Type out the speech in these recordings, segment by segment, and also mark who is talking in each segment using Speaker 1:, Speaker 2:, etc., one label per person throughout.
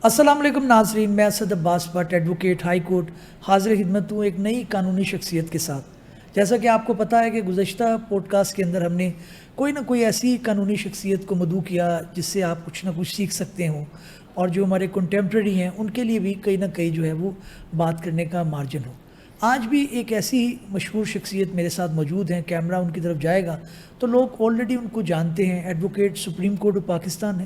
Speaker 1: السلام علیکم ناظرین، میں اسد عباس بٹ ایڈوکیٹ ہائی کورٹ حاضر خدمت ہوں ایک نئی قانونی شخصیت کے ساتھ۔ جیسا کہ آپ کو پتہ ہے کہ گزشتہ پوڈ کاسٹ کے اندر ہم نے کوئی نہ کوئی ایسی قانونی شخصیت کو مدعو کیا جس سے آپ کچھ نہ کچھ سیکھ سکتے ہوں، اور جو ہمارے کنٹمپریری ہیں ان کے لیے بھی کہیں نہ کہیں جو ہے وہ بات کرنے کا مارجن ہو۔ آج بھی ایک ایسی مشہور شخصیت میرے ساتھ موجود ہیں، کیمرہ ان کی طرف جائے گا تو لوگ آلریڈی ان کو جانتے ہیں۔ Advocate supreme court of Pakistan ہے،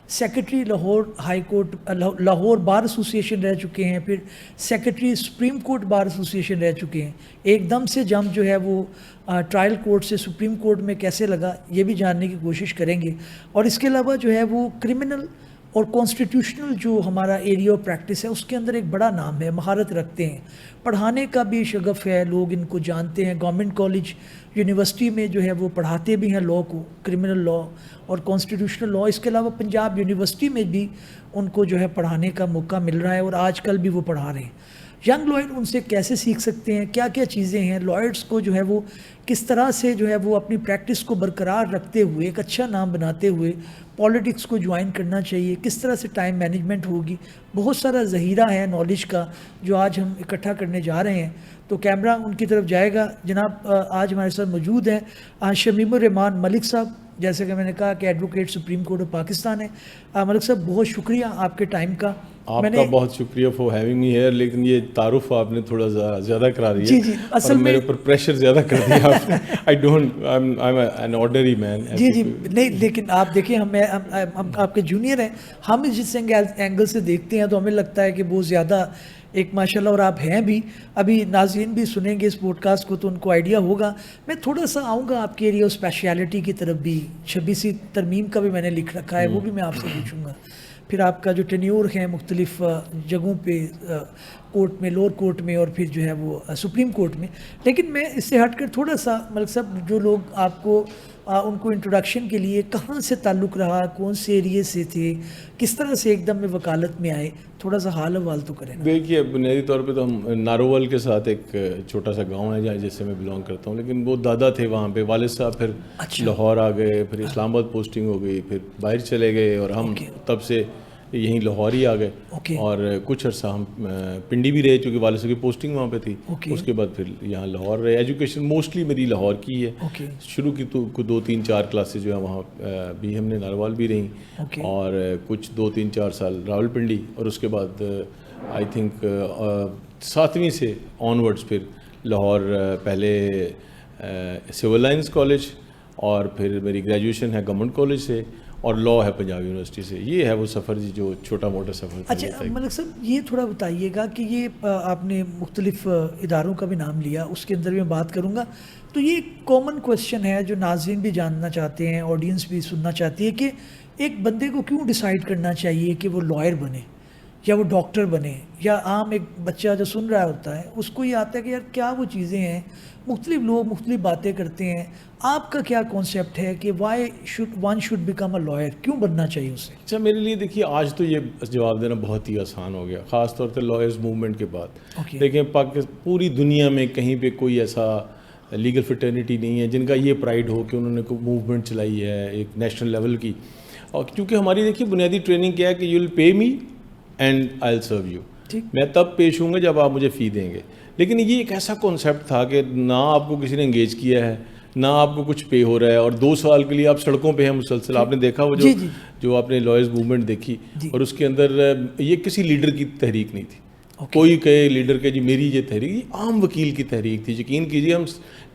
Speaker 1: secretary Lahore high court Lahore bar association رہ چکے ہیں، پھر secretary supreme court bar association رہ چکے ہیں۔ ایک دم سے جمپ جو ہے وہ ٹرائل کورٹ سے سپریم کورٹ میں کیسے لگا یہ بھی جاننے کی کوشش کریں گے، اور اس کے علاوہ جو ہے وہ کرمنل اور کانسٹیٹیوشنل جو ہمارا ایریا آف پریکٹس ہے اس کے اندر ایک بڑا نام ہے، مہارت رکھتے ہیں، پڑھانے کا بھی شغف ہے، لوگ ان کو جانتے ہیں۔ گورنمنٹ کالج یونیورسٹی میں جو ہے وہ پڑھاتے بھی ہیں لاء کو، کرمنل لاء اور کانسٹیٹیوشنل لاء۔ اس کے علاوہ پنجاب یونیورسٹی میں بھی ان کو جو ہے پڑھانے کا موقع مل رہا ہے، اور آج کل بھی وہ پڑھا رہے ہیں۔ ینگ لائر ان سے کیسے سیکھ سکتے ہیں، کیا کیا چیزیں ہیں، لائرس کو جو ہے وہ کس طرح سے جو ہے وہ اپنی پریکٹس کو برقرار رکھتے ہوئے ایک اچھا نام بناتے ہوئے پالیٹکس کو جوائن کرنا چاہیے، کس طرح سے ٹائم مینجمنٹ ہوگی۔ بہت سارا ذخیرہ ہے نالج کا جو آج ہم اکٹھا کرنے جا رہے ہیں، تو کیمرہ ان کی طرف جائے گا۔ جناب آج ہمارے ساتھ موجود ہیں شمیم الرحمان ملک صاحب، جیسے کہ میں نے کہا کہ advocate supreme court of Pakistan ہے۔ ملک صاحب بہت شکریہ آپ کے ٹائم کا۔
Speaker 2: آپ کا بہت شکریہ فار ہیونگ می ہیئر، لیکن یہ تعارف آپ نے تھوڑا زیادہ کرا دیا۔
Speaker 1: جی اصل میں
Speaker 2: میرے اوپر پریشر زیادہ کر دیا آپ نے۔ I don't I am an ordinary man.
Speaker 1: جی نہیں، لیکن آپ دیکھیں ہم آپ کے جونیئر ہیں، ہم جس اینگل سے دیکھتے ہیں تو ہمیں لگتا ہے کہ بہت زیادہ ایک ماشاءاللہ، اور آپ ہیں بھی۔ ابھی ناظرین بھی سنیں گے اس پوڈ کاسٹ کو تو ان کو آئیڈیا ہوگا۔ میں تھوڑا سا آؤں گا آپ کے ایریا اسپیشیلٹی کی طرف بھی، 26 ترمیم کا بھی میں نے لکھ رکھا ہے، وہ بھی میں آپ سے پوچھوں گا۔ پھر آپ کا جو ٹینیور ہے مختلف جگہوں پہ، کورٹ میں، لوور کورٹ میں، اور پھر جو ہے وہ سپریم کورٹ میں۔ لیکن میں اس سے ہٹ کر تھوڑا سا ملک صاحب، جو لوگ آپ کو ان کو انٹروڈکشن کے لیے کہاں سے تعلق رہا، کون سے ایریے سے تھے، کس طرح سے ایک دم میں وکالت میں آئے، تھوڑا سا حال حوال تو کریں۔
Speaker 2: دیکھیے بنیادی طور پہ تو ہم ناروول کے ساتھ ایک چھوٹا سا گاؤں ہے جہاں جس سے میں بلانگ کرتا ہوں، لیکن وہ دادا تھے وہاں پہ، والد صاحب پھر لاہور آ گئے، پھر اسلام آباد پوسٹنگ ہو گئی، پھر باہر چلے گئے، اور ہم تب سے یہیں لاہور ہی آ گئے، اور کچھ عرصہ ہم پنڈی بھی رہے چونکہ والد صاحب کی پوسٹنگ وہاں پہ تھی۔ اس کے بعد پھر یہاں لاہور رہے۔ ایجوکیشن موسٹلی میری لاہور کی ہے، شروع کی تو 2-3-4 کلاسز جو ہے وہاں بھی ہم نے ناروال بھی رہیں، اور کچھ 2-3-4 سال راول پنڈی، اور اس کے بعد آئی تھنک 7ویں سے آن ورڈس پھر لاہور، پہلے سول لائنس کالج، اور پھر میری گریجویشن ہے گورنمنٹ کالج سے، اور لاء ہے پنجاب یونیورسٹی سے۔ یہ ہے وہ سفر جی، جو چھوٹا موٹا سفر تھا۔
Speaker 1: اچھا ملک صاحب یہ تھوڑا بتائیے گا کہ یہ آپ نے مختلف اداروں کا بھی نام لیا، اس کے اندر بھی میں بات کروں گا، تو یہ کامن کویسچن ہے جو ناظرین بھی جاننا چاہتے ہیں، آڈینس بھی سننا چاہتی ہے، کہ ایک بندے کو کیوں ڈیسائیڈ کرنا چاہیے کہ وہ لائر بنے یا وہ ڈاکٹر بنے، یا عام ایک بچہ جو سن رہا ہوتا ہے اس کو یہ آتا ہے کہ یار کیا وہ چیزیں ہیں، مختلف لوگ مختلف باتیں کرتے ہیں۔ آپ کا کیا کانسیپٹ ہے کہ why one should become a lawyer, کیوں بننا چاہیے اسے؟
Speaker 2: اچھا میرے لیے دیکھیے آج تو یہ جواب دینا بہت ہی آسان ہو گیا، خاص طور پہ لائرز موومنٹ کے بعد۔ دیکھیں پوری دنیا میں کہیں پہ کوئی ایسا لیگل فٹرنیٹی نہیں ہے جن کا یہ پرائڈ ہو کہ انہوں نے کوئی موومنٹ چلائی ہے ایک نیشنل لیول کی، اور کیونکہ ہماری دیکھیے بنیادی ٹریننگ کیا ہے کہ you will pay me and I will serve you, میں تب پیش ہوں گا جب آپ مجھے فی دیں گے۔ لیکن یہ ایک ایسا کانسیپٹ تھا کہ نہ آپ کو کسی نے انگیج کیا ہے، نہ آپ کو کچھ پے ہو رہا ہے، اور 2 سال کے لیے آپ سڑکوں پہ ہیں مسلسل۔ آپ نے دیکھا وہ جو آپ نے لائرز موومنٹ دیکھی، اور اس کے اندر یہ کسی لیڈر کی تحریک نہیں تھی، کوئی کہے لیڈر کے جی میری یہ تحریک، یہ عام وکیل کی تحریک تھی۔ یقین کیجیے ہم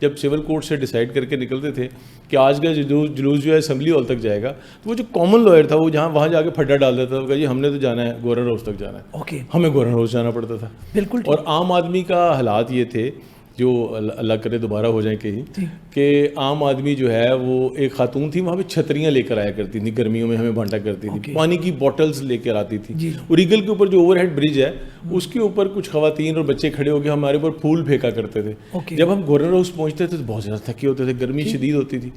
Speaker 2: جب سول کورٹ سے ڈیسائیڈ کر کے نکلتے تھے کہ آج کا جلوس جو ہے اسمبلی ہال تک جائے گا، تو وہ جو کامن لائر تھا وہ وہاں جا کے پھڈا ڈال دیتا تھا کہ جی ہم نے تو جانا ہے گورنر ہاؤس تک جانا ہے، ہمیں گورنر ہاؤس جانا پڑتا تھا بالکل۔ اور عام آدمی کا حالات یہ تھے، جو اللہ کرے دوبارہ ہو جائیں کہیں، کہ عام آدمی جو ہے وہ ایک خاتون تھی وہاں پہ چھتریاں لے کر آیا کرتی تھی، گرمیوں میں ہمیں بانٹا کرتی تھی، پانی کی بوٹلز لے کر آتی تھی، اور ایگل کے اوپر جو اوور ہیڈ برج ہے اس کے اوپر کچھ خواتین اور بچے کھڑے ہو کے ہمارے اوپر پھول پھینکا کرتے تھے۔ جب ہم گورنر ہاؤس پہنچتے تھے تو بہت زیادہ تھکے ہوتے تھے، گرمی شدید ہوتی تھی،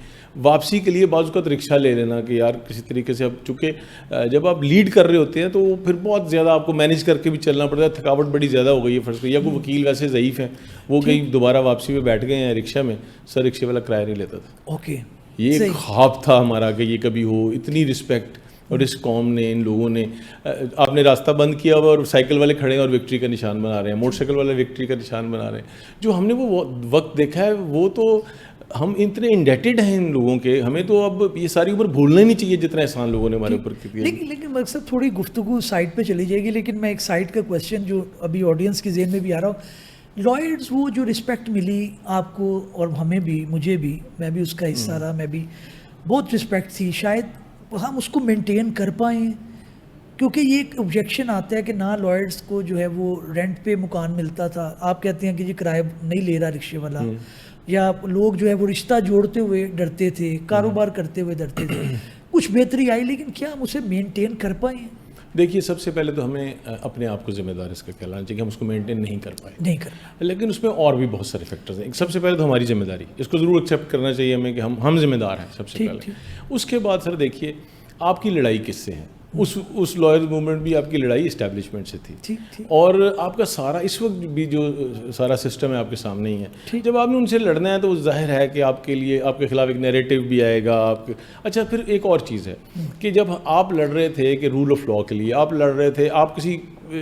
Speaker 2: واپسی کے لیے بعض اوقات رکشہ لے لینا کہ یار کسی طریقے سے، اب چونکہ جب آپ لیڈ کر رہے ہوتے ہیں تو پھر بہت زیادہ آپ کو مینیج کر کے بھی چلنا پڑتا ہے، تھکاوٹ بڑی زیادہ ہو گئی ہے فرض کر، یا کوئی وکیل ویسے ضعیف ہے وہ کہیں دوبارہ واپسی میں بیٹھ گئے ہیں رکشہ میں، سر رکشے والا کرایہ نہیں لیتا تھا۔ یہ ایک خواب تھا ہمارا کہ یہ کبھی ہو، اتنی رسپیکٹ اور اس قوم نے, ان لوگوں نے, آپ نے راستہ بند کیا ہوا اور سائیکل والے کھڑے ہیں اور وکٹری کا نشان بنا رہے ہیں, موٹر سائیکل والے وکٹری کا نشان بنا رہے ہیں. جو ہم نے وہ وقت دیکھا ہے, وہ تو ہم اتنے انڈیٹڈ ہیں ان لوگوں کے, ہمیں تو اب یہ ساری عمر بھولنا ہی نہیں چاہیے جتنا احسان لوگوں نے ہمارے اوپر کیا.
Speaker 1: لیکن مقصد تھوڑی گفتگو سائڈ پہ چلی جائے گی, لیکن میں ایک سائڈ کا کویشچن جو ابھی آڈینس کے ذہن میں بھی آ رہا ہوں, لائرز وہ جو رسپیکٹ ملی آپ کو اور ہمیں بھی, مجھے بھی, میں بھی اس کا حصہ رہا, میں بھی بہت رسپیکٹ تھی, شاید ہم اس کو مینٹین کر پائیں, کیونکہ یہ ایک آبجیکشن آتا ہے کہ نہ لائرز کو جو ہے وہ رینٹ پہ مکان ملتا تھا, آپ کہتے ہیں کہ جی کرایہ نہیں لے رہا رکشے والا, یا لوگ جو ہے وہ رشتہ جوڑتے ہوئے ڈرتے تھے, کاروبار کرتے ہوئے ڈرتے تھے. کچھ بہتری آئی, لیکن کیا ہم اسے مینٹین کر پائیں؟
Speaker 2: دیکھیے, سب سے پہلے تو ہمیں اپنے آپ کو ذمہ دار اس کا کہلانا چاہیے کہ ہم اس کو مینٹین نہیں کر پائے, لیکن اس میں اور بھی بہت سارے فیکٹرز ہیں. سب سے پہلے تو ہماری ذمہ داری, اس کو ضرور ایکسیپٹ کرنا چاہیے ہمیں کہ ہم ذمہ دار ہیں سب سے پہلے. اس کے بعد سر دیکھیے, آپ کی لڑائی کس سے ہے؟ اس لائرز موومنٹ بھی آپ کی لڑائی اسٹیبلشمنٹ سے تھی, اور آپ کا سارا اس وقت بھی جو سارا سسٹم ہے آپ کے سامنے ہی ہے. جب آپ نے ان سے لڑنا ہے تو ظاہر ہے کہ آپ کے لیے, آپ کے خلاف ایک نیریٹو بھی آئے گا آپ کے. اچھا, پھر ایک اور چیز ہے کہ جب آپ لڑ رہے تھے کہ رول آف لا کے لیے آپ لڑ رہے تھے, آپ کسی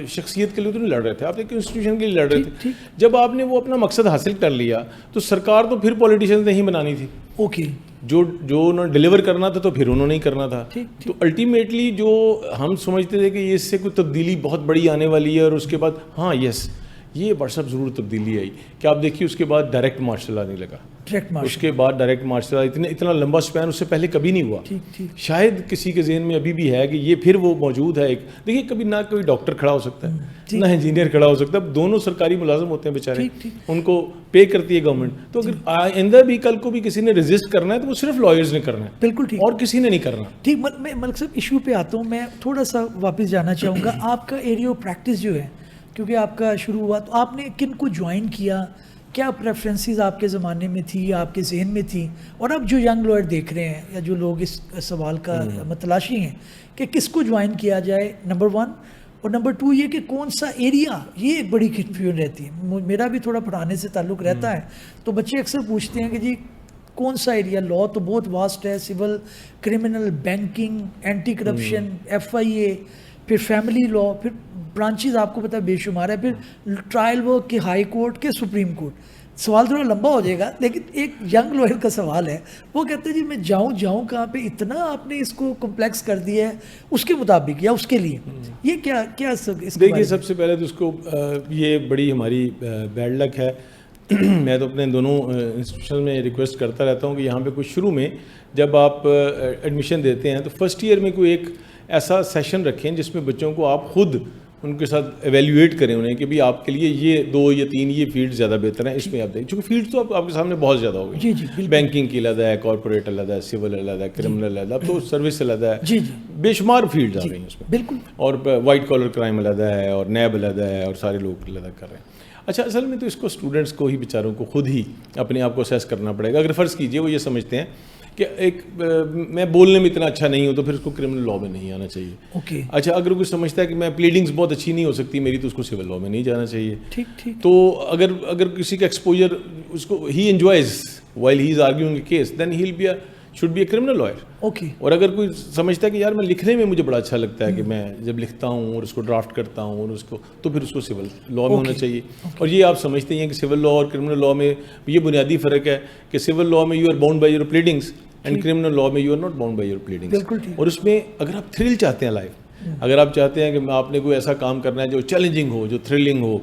Speaker 2: شخصیت کے لیے تو نہیں لڑ رہے تھے, آپ ایک انسٹیٹیوشن کے لیے لڑ رہے تھے. جب آپ نے وہ اپنا مقصد حاصل کر لیا تو سرکار تو پھر پولیٹیشینز نے ہی بنانی تھی.
Speaker 1: اوکے,
Speaker 2: جو انہوں نے ڈیلیور کرنا تھا تو پھر انہوں نے ہی کرنا تھا. تو الٹیمیٹلی جو ہم سمجھتے تھے کہ اس سے کوئی تبدیلی بہت بڑی آنے والی ہے, اور اس کے بعد ہاں یس یہ واٹس ضرور تبدیلی آئی کہ آپ دیکھیے اس کے بعد ڈائریکٹ مارشل آنے لگا. اس کے بعد ڈائریکٹ مارشل اتنا لمبا اسپین اس سے پہلے کبھی نہیں ہوا. شاید کسی کے ذہن میں ابھی بھی ہے کہ یہ پھر وہ موجود ہے. ایک دیکھیے, کبھی نہ کوئی ڈاکٹر کھڑا ہو سکتا ہے نہ انجینئر کھڑا ہو سکتا ہے, دونوں سرکاری ملازم ہوتے ہیں بیچارے, ان کو پے کرتی ہے گورنمنٹ. تو اگر آئندہ بھی کل کو بھی کسی نے ریزسٹ کرنا ہے تو وہ صرف لائرز نے کرنا ہے,
Speaker 1: بالکل ٹھیک, اور
Speaker 2: کسی نے نہیں کرنا.
Speaker 1: ٹھیک, میں ملک صاحب ایشو پہ آتا ہوں. میں تھوڑا سا واپس جانا چاہوں گا. آپ کا ایریا آف پریکٹس جو ہے, کیونکہ آپ کا شروع ہوا, تو آپ نے کن کو جوائن کیا, کیا پریفرنسز آپ کے زمانے میں تھی, آپ کے ذہن میں تھی, اور اب جو ینگ لائر دیکھ رہے ہیں یا جو لوگ اس سوال کا متلاشی ہیں کہ کس کو جوائن کیا جائے, نمبر 1, اور نمبر 2 یہ کہ کون سا ایریا, یہ ایک بڑی کنفیوژن رہتی ہے. میرا بھی تھوڑا پڑھانے سے تعلق رہتا ہے, تو بچے اکثر پوچھتے ہیں کہ جی کون سا ایریا, لا تو بہت واسٹ ہے, civil, criminal, banking, anti corruption, FIA, پھر فیملی لا, پھر برانچز آپ کو پتہ ہے بے شمار ہے, پھر ٹرائل ورک کے ہائی کورٹ کے سپریم کورٹ. سوال تھوڑا لمبا ہو جائے گا, لیکن ایک ینگ لائر کا سوال ہے, وہ کہتے ہیں جی میں جاؤں کہاں پہ, اتنا آپ نے اس کو کمپلیکس کر دیا ہے اس کے مطابق یا اس کے لیے, یہ کیا
Speaker 2: دیکھیے, سب سے پہلے تو اس کو یہ بڑی ہماری بیڈ لک ہے. میں تو اپنے دونوں انسٹیٹیوشن میں ریکویسٹ کرتا رہتا ہوں کہ یہاں پہ کچھ شروع میں جب آپ ایڈمیشن دیتے ہیں تو فرسٹ ایئر میں کوئی ایک ایسا سیشن رکھیں جس میں بچوں کو آپ خود ان کے ساتھ ایویلیویٹ کریں انہیں کہ بھی آپ کے لیے یہ 2 یا 3 یہ فیلڈ زیادہ بہتر ہیں, اس میں آپ دیکھیں, چونکہ فیلڈ تو آپ کے سامنے بہت زیادہ ہو گئی. بینکنگ کی علیحدہ ہے, کارپوریٹ علیحدہ ہے, سول علیحدہ ہے, کرمنل علیحدہ, اب تو سروس علیحدہ ہے, بے شمار فیلڈ آ رہی ہیں اس میں, بالکل, اور وائٹ کالر کرائم علیحدہ ہے, اور نیب علیحدہ ہے, اور سارے لوگ علیحدہ کر رہے ہیں. اچھا, اصل میں تو اس کو اسٹوڈنٹس کو ہی بیچاروں کو خود ہی اپنے آپ کو اسیس کرنا پڑے گا. اگر فرض کیجئے وہ یہ سمجھتے ہیں کہ ایک میں بولنے میں اتنا اچھا نہیں ہوں تو پھر اس کو کرمنل لا میں نہیں آنا چاہیے. اچھا, اگر کوئی سمجھتا ہے کہ میں پلیڈنگز بہت اچھی نہیں ہو سکتی میری تو اس کو سول لا میں نہیں جانا چاہیے. تو اگر کسی کا ایکسپوجر اس کو he enjoys while he is arguing a case, then he will be should be a criminal lawyer. اور اگر کوئی سمجھتا ہے کہ یار میں لکھنے میں مجھے بڑا اچھا لگتا ہے کہ میں جب لکھتا ہوں اور اس کو ڈرافٹ کرتا ہوں اور اس کو, تو پھر اس کو سول لا میں ہونا چاہیے. اور یہ آپ سمجھتے ہیں کہ سول لا اور کرمنل لا میں یہ بنیادی فرق ہے کہ سول لا میں you are bound by your pleadings and criminal law میں you are not bound by your pleadings. اور اس میں اگر آپ تھرل چاہتے ہیں لائف, اگر آپ چاہتے ہیں کہ آپ نے کوئی ایسا کام کرنا ہے جو چیلنجنگ ہو, جو تھرلنگ ہو,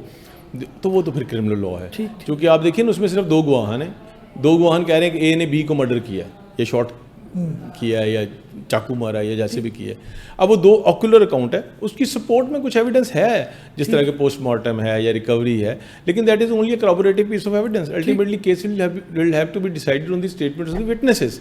Speaker 2: تو وہ تو پھر کرمنل لا ہے. کیونکہ آپ دیکھیں نا اس میں صرف 2 گواہان ہیں, 2 گواہان کہہ رہے ہیں کہ اے نے بی کو مرڈر کیا یا شاٹ کیا ہے یا چاقو مارا یا جیسے بھی کیا ہے. اب وہ 2 آکولر اکاؤنٹ ہے, اس کی سپورٹ میں کچھ ایویڈنس ہے جس طرح کے پوسٹ مارٹم ہے یا ریکوری ہے, لیکن that is only a corroborative piece of evidence. Ultimately case will have to be decided on the statements of the witnesses.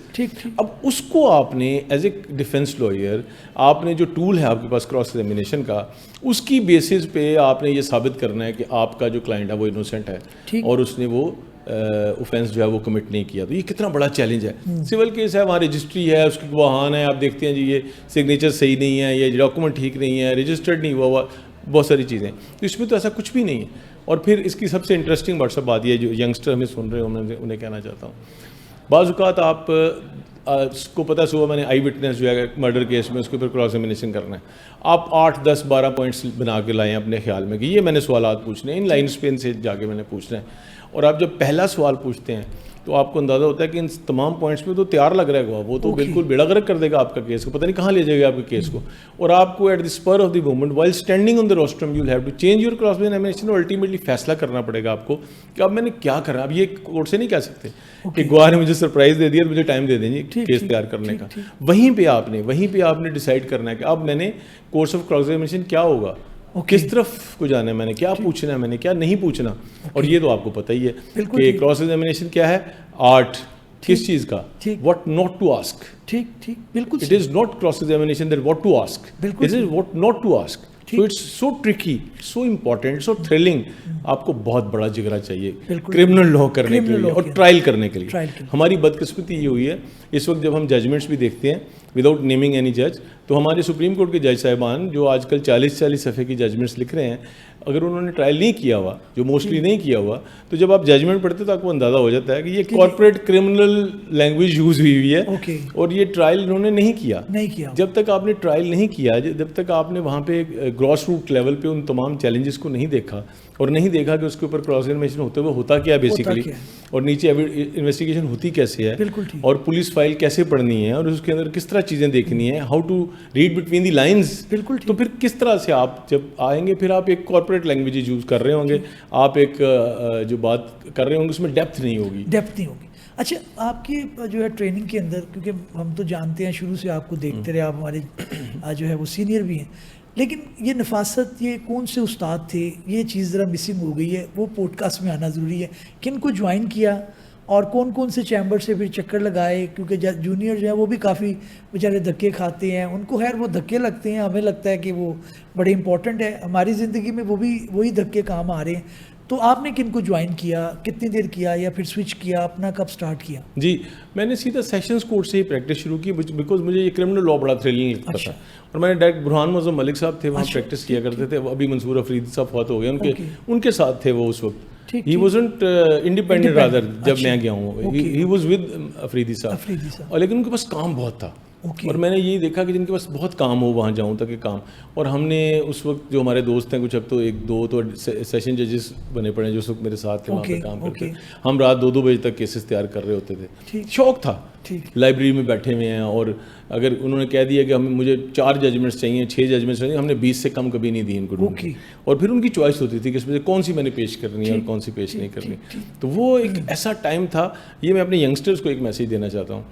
Speaker 2: اب اس کو آپ نے ایز اے ڈیفینس لائر, آپ نے جو ٹول ہے آپ کے پاس کراس ایگزامینیشن کا, اس کی بیسس پہ آپ نے یہ ثابت کرنا ہے کہ آپ کا جو کلائنٹ ہے وہ انوسینٹ ہے اور اس نے وہ اوفینس جو ہے وہ کمٹ نہیں کیا. تو یہ کتنا بڑا چیلنج ہے. سول کیس ہے, وہاں رجسٹری ہے, اس کے گواہان ہے, آپ دیکھتے ہیں جی یہ سگنیچر صحیح نہیں ہے, یہ ڈاکومنٹ ٹھیک نہیں ہے, رجسٹرڈ نہیں ہوا, بہت ساری چیزیں. تو اس میں تو ایسا کچھ بھی نہیں ہے. اور پھر اس کی سب سے انٹرسٹنگ واٹس ایپ بات یہ جو ینگسٹر ہمیں سن رہے ہیں انہیں کہنا چاہتا ہوں, بعض اوقات اس کو پتہ صبح میں نے آئی وٹنس جو ہے مرڈر کیس میں اس کے اوپر کراس ایگزامینیشن کرنا ہے, آپ 8, 10, 12 پوائنٹس بنا کے لائیں اپنے خیال میں کہ یہ میں نے سوالات پوچھنے ہیں, ان لائنس پہ ان سے جا کے میں نے پوچھنا ہے. اور آپ جب پہلا سوال پوچھتے ہیں تو آپ کو اندازہ ہوتا ہے کہ ان تمام پوائنٹس پہ تو تیار لگ رہا ہے, وہ تو بالکل بیڑا غرق کر دے گا آپ کا کیس کو, پتہ نہیں کہاں لے جائے گا آپ کے کیس کو. اور آپ کو at the spur of the moment while standing on the rostrum you will have to change your cross examination, اور الٹیمیٹلی فیصلہ کرنا پڑے گا آپ کو کہ اب میں نے کیا کرنا. اب یہ کورٹ سے نہیں کہہ سکتے کہ گواہ نے مجھے سرپرائز دے دیا مجھے ٹائم دے دیں گے کیس تیار کرنے کا. وہیں پہ آپ نے ڈیسائیڈ کرنا ہے کہ اب میں نے کورس آف کراس ایگزامینیشن کیا ہوگا, کس طرف کو جانا ہے, میں نے کیا پوچھنا ہے, میں نے کیا نہیں پوچھنا. اور یہ تو آپ کو پتہ ہی ہے کہ کراس ایگزامینیشن کیا ہے, آرٹ کس چیز کا, واٹ ناٹ ٹو آسک.
Speaker 1: ٹھیک بالکل.
Speaker 2: It is not cross examination that what to ask, it is what not to ask. So it's so tricky, so important, so thrilling. آپ کو بہت بڑا جگرا چاہیے کرمنل لا کرنے کے لیے اور ٹرائل کرنے کے لیے. ہماری بدقسمتی یہ ہوئی ہے اس وقت جب ہم ججمنٹس بھی دیکھتے ہیں وداؤٹ نیمنگ اینی جج, تو ہمارے سپریم کورٹ کے جج صاحبان جو آج کل 40 صفحے کی ججمنٹس لکھ رہے ہیں, اگر انہوں نے ٹرائل نہیں کیا ہوا, جو موسٹلی نہیں کیا ہوا, تو جب آپ ججمنٹ پڑھتے تو آپ کو اندازہ ہو جاتا ہے کہ یہ کارپوریٹ کرمنل لینگویج یوز ہوئی ہے اور یہ ٹرائل انہوں نے نہیں کیا. جب تک آپ نے ٹرائل نہیں کیا, جب تک آپ نے وہاں پہ گراس روٹ لیول پہ ان تمام چیلنجز کو نہیں دیکھا اور نہیں دیکھا کہ اس کے اوپر کراس ایگزامینیشن ہوتے ہوئے ہوتا کیا ہے بیسیکلی, اور نیچے انویسٹیگیشن ہوتی کیسے ہے, اور پولیس فائل کیسے پڑھنی ہے, اور اس کے اندر کس طرح چیزیں دیکھنی ہیں, how to read between the lines. تو پھر کس طرح سے آپ جب آئیں گے پھر آپ ایک کارپوریٹ لینگویج یوز کر رہے ہوں گے, آپ ایک جو بات کر رہے ہوں گے اس میں ڈیپتھ نہیں ہوگی.
Speaker 1: اچھا, آپ کی جو ہے ٹریننگ کے اندر, کیونکہ ہم تو جانتے ہیں شروع سے آپ کو دیکھتے رہے, آپ ہمارے جو ہے وہ سینئر بھی ہیں, لیکن یہ نفاست, یہ کون سے استاد تھے, یہ چیز ذرا مسنگ ہو گئی ہے, وہ پوڈ کاسٹ میں آنا ضروری ہے. کن کو جوائن کیا اور کون سے چیمبر سے پھر چکر لگائے, کیونکہ جونیئر جو ہیں وہ بھی کافی بیچارے دھکے کھاتے ہیں, ان کو خیر وہ دھکے لگتے ہیں, ہمیں لگتا ہے کہ وہ بڑے امپورٹنٹ ہے ہماری زندگی میں, وہ بھی وہی دھکے کام آ رہے ہیں. تو آپ نے کن کو جوائن کیا, کتنی دیر کیا, یا پھر سوئچ کیا, اپنا کب سٹارٹ کیا؟
Speaker 2: جی, میں نے سیدھا سیشنز کورٹ سے ہی پریکٹس شروع کی, بیکاز مجھے یہ کرمنل لا بڑا تھرلنگ لگتا تھا. اور میں نے ڈائریکٹ برہان معظم ملک صاحب تھے وہاں پریکٹس کیا کرتے تھے, ابھی منصور افریدی صاحب فوت ہو گئے, ان کے ساتھ تھے وہ اس وقت. He wasn't independent rather جب میں گیا ہوں, he was with افریدی صاحب, اور لیکن ان کے پاس کام بہت تھا. اور میں نے یہی دیکھا کہ جن کے پاس بہت کام ہو وہاں جاؤں تک کام. اور ہم نے اس وقت جو ہمارے دوست ہیں, کچھ اب تو 1-2 تو سیشن ججز بنے پڑے ہیں جو اس وقت میرے ساتھ تھے وہاں پہ کام کرتے, ہم رات 2-2 بجے تک کیسز تیار کر رہے ہوتے تھے. شوق تھا, لائبریری میں بیٹھے ہوئے ہیں, اور اگر انہوں نے کہہ دیا کہ مجھے 4 ججمنٹس چاہیے, 6 ججمنٹس چاہیے, ہم نے 20 سے کم کبھی نہیں دی ان کو ڈھونڈ کے. اور پھر ان کی چوائس ہوتی تھی کہ اس میں سے کون سی میں نے پیش کرنی ہے اور کون سی پیش نہیں کرنی. تو وہ ایک ایسا ٹائم تھا. یہ میں اپنے ینگسٹرز کو ایک میسیج دینا چاہتا ہوں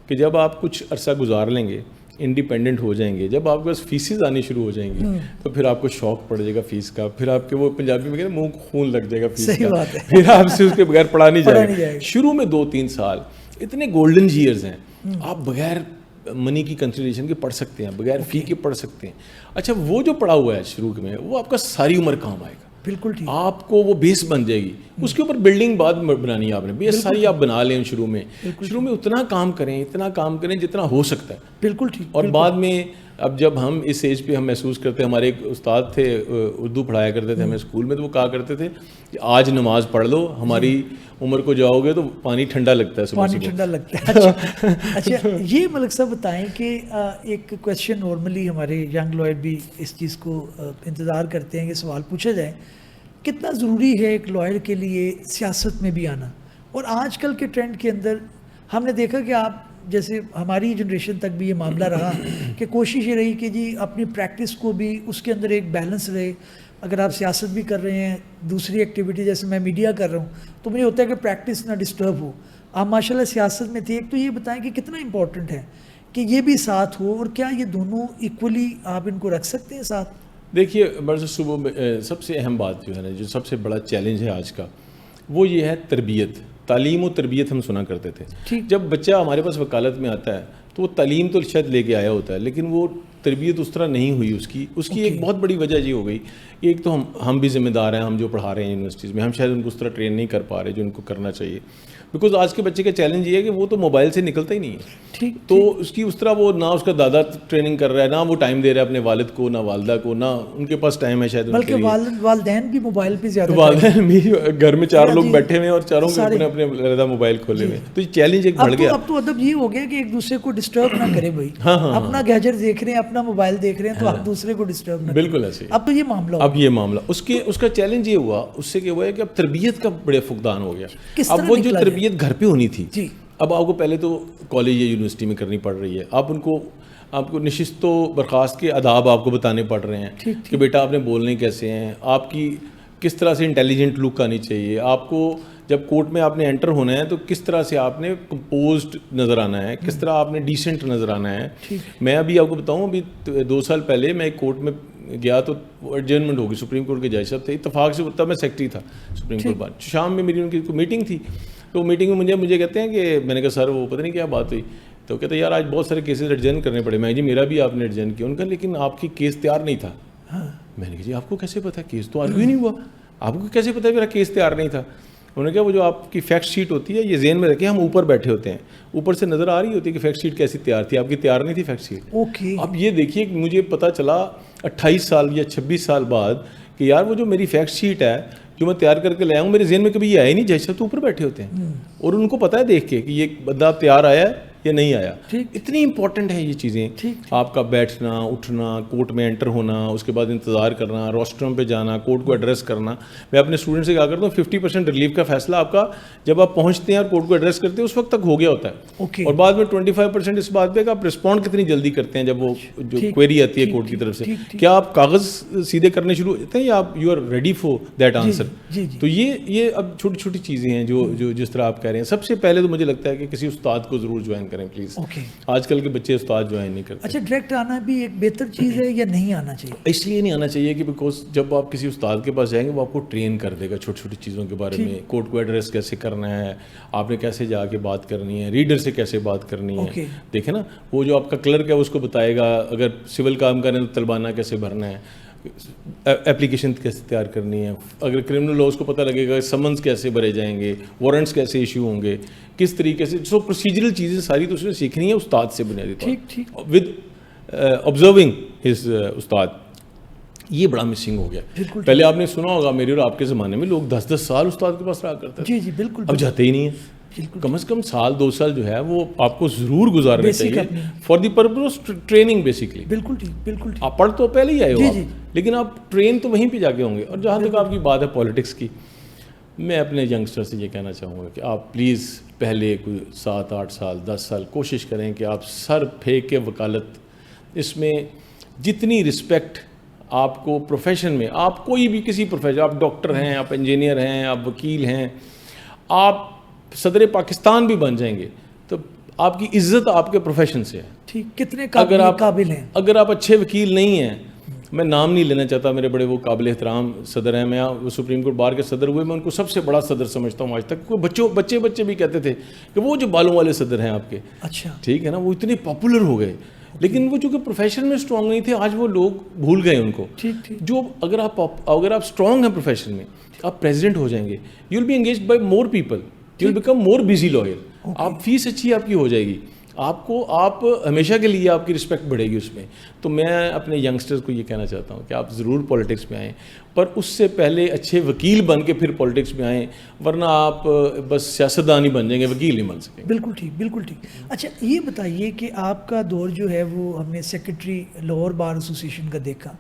Speaker 2: کہ جب آپ کچھ عرصہ گزار لیں گے, انڈیپینڈنٹ ہو جائیں گے, جب آپ کے پاس فیسز آنی شروع ہو جائیں گی, تو پھر آپ کو شوق پڑ جائے گا فیس کا, پھر آپ کے وہ پنجابی میں کہتے ہیں منہ خون لگ جائے گا فیس کا, پھر آپ سے اس کے بغیر پڑھا نہیں جائے گا. شروع میں 2-3 سال اتنے گولڈن ایئرز ہیں, آپ بغیر منی کی کنسیڈریشن کے پڑھ سکتے ہیں, بغیر فی کے پڑھ سکتے ہیں. اچھا, وہ جو پڑھا ہوا ہے شروع میں وہ آپ کا ساری عمر کام آئے گا.
Speaker 1: بالکل ٹھیک,
Speaker 2: آپ کو وہ بیس بن جائے گی, اس کے اوپر بلڈنگ بعد بنانی ہے آپ نے. بیس ساری آپ بنا لیں شروع میں اتنا کام کریں جتنا ہو سکتا ہے.
Speaker 1: بالکل ٹھیک.
Speaker 2: اور بعد میں اب جب ہم اس ایج پہ ہم محسوس کرتے ہیں, ہمارے ایک استاد تھے اردو پڑھایا کرتے تھے ہمیں اسکول میں, تو وہ کہا کرتے تھے کہ آج نماز پڑھ لو, ہماری عمر کو جاؤ گے تو پانی ٹھنڈا لگتا ہے,
Speaker 1: پانی ٹھنڈا لگتا ہے. اچھا, یہ ملک صاحب بتائیں کہ ایک کویشچن نارملی ہمارے ینگ لائر بھی اس چیز کو انتظار کرتے ہیں کہ سوال پوچھا جائے, کتنا ضروری ہے ایک لائر کے لیے سیاست میں بھی آنا؟ اور آج کل کے ٹرینڈ کے اندر ہم نے دیکھا کہ آپ جیسے ہماری جنریشن تک بھی یہ معاملہ رہا کہ کوشش یہ رہی کہ جی اپنی پریکٹس کو بھی اس کے اندر ایک بیلنس رہے. اگر آپ سیاست بھی کر رہے ہیں, دوسری ایکٹیویٹی جیسے میں میڈیا کر رہا ہوں, تو مجھے ہوتا ہے کہ پریکٹس نہ ڈسٹرب ہو. آپ ماشاء اللہ سیاست میں تھے, تو یہ بتائیں کہ کتنا امپورٹنٹ ہے کہ یہ بھی ساتھ ہو, اور کیا یہ دونوں ایکولی آپ ان کو رکھ سکتے ہیں ساتھ؟
Speaker 2: دیکھیے برس صبح میں سب سے اہم بات جو ہے نا, جو سب سے بڑا چیلنج ہے آج کا, وہ یہ ہے تربیت. تعلیم و تربیت ہم سنا کرتے تھے. جب بچہ ہمارے پاس وکالت میں آتا ہے تو وہ تعلیم تو شاید لے کے آیا ہوتا ہے, لیکن وہ تربیت اس طرح نہیں ہوئی اس کی ایک بہت بڑی وجہ یہ ہو گئی کہ ایک تو ہم بھی ذمہ دار ہیں, ہم جو پڑھا رہے ہیں یونیورسٹیز میں, ہم شاید ان کو اس طرح ٹرین نہیں کر پا رہے جو ان کو کرنا چاہیے. بیکاز آج کے بچے کا چیلنج یہ ہے کہ وہ تو موبائل سے نکلتا ہی نہیں ہے, تو اس کی اس طرح وہ نہ اس کا دادا ٹریننگ کر رہا ہے, نہ وہ ٹائم دے رہا ہے اپنے والد کو, نہ والدہ کو, نہ ان کے پاس ٹائم ہے شاید.
Speaker 1: بلکہ والدین بھی موبائل پہ زیادہ,
Speaker 2: والدین بھی گھر میں 4 لوگ بیٹھے ہوئے اور چاروں کے اپنے اپنے علیحدہ موبائل کھولے ہوئے, تو یہ چیلنج ایک بڑھ گیا.
Speaker 1: اب تو ادب یہ ہو گیا کہ ایک دوسرے کو ڈسٹرب نہ کرے بھائی, اپنا گیجٹ دیکھ رہے ہیں, اپنا موبائل دیکھ رہے ہیں, تو آپ دوسرے کو ڈسٹرب نہ کریں.
Speaker 2: بالکل ایسے.
Speaker 1: اب تو یہ معاملہ
Speaker 2: اس کا چیلنج یہ ہوا, اس سے کیا ہوا ہے کہ اب تربیت کا بڑے فقدان ہو گیا. اب وہ جو تربیت گھر پہ ہونی تھی, اب آپ کو پہلے تو کالج یا یونیورسٹی میں کرنی پڑ رہی ہے. آپ کو نشست و برخاست کے آداب آپ کو بتانے پڑ رہے ہیں کہ بیٹا آپ نے بولنے کیسے ہیں, آپ کی کس طرح سے انٹیلیجنٹ لک آنی چاہیے, آپ کو جب کورٹ میں آپ نے انٹر ہونا ہے تو کس طرح سے آپ نے کمپوزڈ نظر آنا ہے, کس طرح آپ نے ڈیسنٹ نظر آنا ہے. میں ابھی آپ کو بتاؤں, ابھی 2 سال پہلے میں ایک کورٹ میں گیا تو ایڈجرنمنٹ ہوگی, سپریم کورٹ کے جج صاحب تھے, اتفاق سے تب میں سیکرٹری تھا سپریم کورٹ بار. شام میں میری ان کی میٹنگ تھی, تو میٹنگ میں مجھے کہتے ہیں کہ میں نے کہا سر وہ پتہ نہیں کیا بات ہوئی, تو کہتے ہیں یار آج بہت سارے کیسز ایڈجرن کرنے پڑے. میں جی میرا بھی آپ نے ایڈجرن کیا. ان کا لیکن آپ کی کیس تیار نہیں تھا. میں نے کہا جی آپ کو کیسے پتا, کیس تو آرگیو نہیں ہوا, آپ کو کیسے پتا میرا کیس تیار نہیں تھا. انہوں نے کہا وہ جو آپ کی فیکٹ شیٹ ہوتی ہے یہ ذہن میں رکھیں, ہم اوپر بیٹھے ہوتے ہیں, اوپر سے نظر آ رہی ہوتی ہے کہ فیکٹ شیٹ کیسی تیار تھی, آپ کی تیار نہیں تھی فیکٹ شیٹ. اب یہ دیکھیے کہ مجھے پتہ چلا 28 سال یا 26 سال بعد کہ یار وہ جو میری فیکٹ شیٹ ہے جو میں تیار کر کے لے آؤں, میرے ذہن میں کبھی یہ آیا ہی نہیں. جیسا تو اوپر بیٹھے ہوتے ہیں اور ان کو پتہ ہے دیکھ کے کہ یہ بندہ تیار آیا ہے یا نہیں آیا. اتنی امپورٹنٹ ہے یہ چیزیں, آپ کا بیٹھنا اٹھنا, کورٹ میں انٹر ہونا, اس کے بعد انتظار کرنا, روسٹرم پہ جانا, کورٹ کو ایڈریس کرنا. میں اپنے اسٹوڈنٹ سے کہا کرتا ہوں 50% ریلیف کا فیصلہ آپ کا جب آپ پہنچتے ہیں اور کورٹ کو ایڈریس کرتے ہیں اس وقت تک ہو گیا ہوتا ہے, اور بعد میں 25% اس بات پہ کہ آپ رسپونڈ کتنی جلدی کرتے ہیں جب وہ جو کوئری آتی ہے کورٹ کی طرف سے. کیا آپ کاغذ سیدھے کرنے شروع ہوتے ہیں یا آپ you are ready for that answer. تو یہ اب چھوٹی چھوٹی چیزیں ہیں جو جس طرح آپ کہہ رہے ہیں. سب سے پہلے تو مجھے لگتا ہے کہ کسی استاد کو ضرور جوائن کریں پلیز. آج کل کے بچے استاد جوائن نہیں کرتے.
Speaker 1: اچھا, ڈائریکٹ آنا بھی ایک بہتر چیز ہے یا نہیں آنا چاہیے؟
Speaker 2: اس لیے نہیں آنا چاہیے کہ بیکاز جب آپ کسی استاد کے پاس جائیں گے وہ آپ کو ٹرین کر دے گا چھوٹی چھوٹی چیزوں کے بارے میں, کورٹ کو ایڈریس کیسے کرنا ہے, آپ نے کیسے جا کے بات کرنی ہے, ریڈر سے کیسے بات کرنی ہے. دیکھیں نا, وہ جو آپ کا کلرک ہے اس کو بتائے گا, اگر سول کام کریں تو طلبانہ کیسے بھرنا ہے, اپلیکیشن کیسے تیار کرنی ہے, اگر کرمنل لا اس کو پتہ لگے گا سمنس کیسے بھرے جائیں گے, وارنٹس کیسے ایشو ہوں گے, کس طریقے سے. سو پروسیجرل چیزیں ساری تو اس نے سیکھنی ہے استاد سے بنیادی طور ود آبزرونگ ہز استاد. یہ بڑا مسنگ ہو گیا. پہلے آپ نے سنا ہوگا میرے اور آپ کے زمانے میں لوگ 10 سال استاد کے پاس رہا کرتے تھے.
Speaker 1: جی بالکل.
Speaker 2: اب جاتے ہی نہیں ہیں. کم از کم 1-2 سال جو ہے وہ آپ کو ضرور گزارنا چاہیے for the purpose of training basically.
Speaker 1: بالکل.
Speaker 2: آپ پڑھ تو پہلے ہی آئے ہو لیکن آپ ٹرین تو وہیں پہ جا کے ہوں گے. اور جہاں تک آپ کی بات ہے پالیٹکس کی, میں اپنے ینگسٹر سے یہ کہنا چاہوں گا کہ آپ پلیز پہلے کوئی 7-8 سال 10 سال کوشش کریں کہ آپ سر پھینک کے وکالت, اس میں جتنی رسپیکٹ آپ کو پروفیشن میں, آپ کوئی بھی کسی پروفیشن, آپ ڈاکٹر ہیں, آپ انجینئر ہیں, آپ وکیل ہیں, آپ صدر پاکستان بھی بن جائیں گے تو آپ کی عزت آپ کے پروفیشن سے ہے.
Speaker 1: ٹھیک, کتنے قابل ہیں.
Speaker 2: اگر آپ اچھے وکیل نہیں ہیں, میں نام نہیں لینا چاہتا, میرے بڑے وہ قابل احترام صدر ہیں, میں سپریم کورٹ بار کے صدر ہوئے, میں ان کو سب سے بڑا صدر سمجھتا ہوں آج تک. بچے بھی کہتے تھے کہ وہ جو بالوں والے صدر ہیں آپ کے, اچھا ٹھیک ہے نا, وہ اتنے پاپولر ہو گئے, لیکن وہ چونکہ پروفیشن میں اسٹرانگ نہیں تھے, آج وہ لوگ بھول گئے ان کو. جو اگر آپ اسٹرانگ ہیں پروفیشن میں, آپ پریزیڈنٹ ہو جائیں گے, you will be engaged by more people, you will become more busy lawyer, آپ فیس اچھی آپ کی ہو جائے گی, آپ ہمیشہ کے لیے آپ کی رسپیکٹ بڑھے گی اس میں. تو میں اپنے ینگسٹرز کو یہ کہنا چاہتا ہوں کہ آپ ضرور پولیٹکس میں آئیں, پر اس سے پہلے اچھے وکیل بن کے پھر پولیٹکس میں آئیں, ورنہ آپ بس سیاستدان ہی بن جائیں گے, وکیل نہیں بن سکیں.
Speaker 1: بالکل ٹھیک. اچھا یہ بتائیے کہ آپ کا دور جو ہے وہ ہم نے سیکرٹری لاہور بار ایسوسیشن کا دیکھا,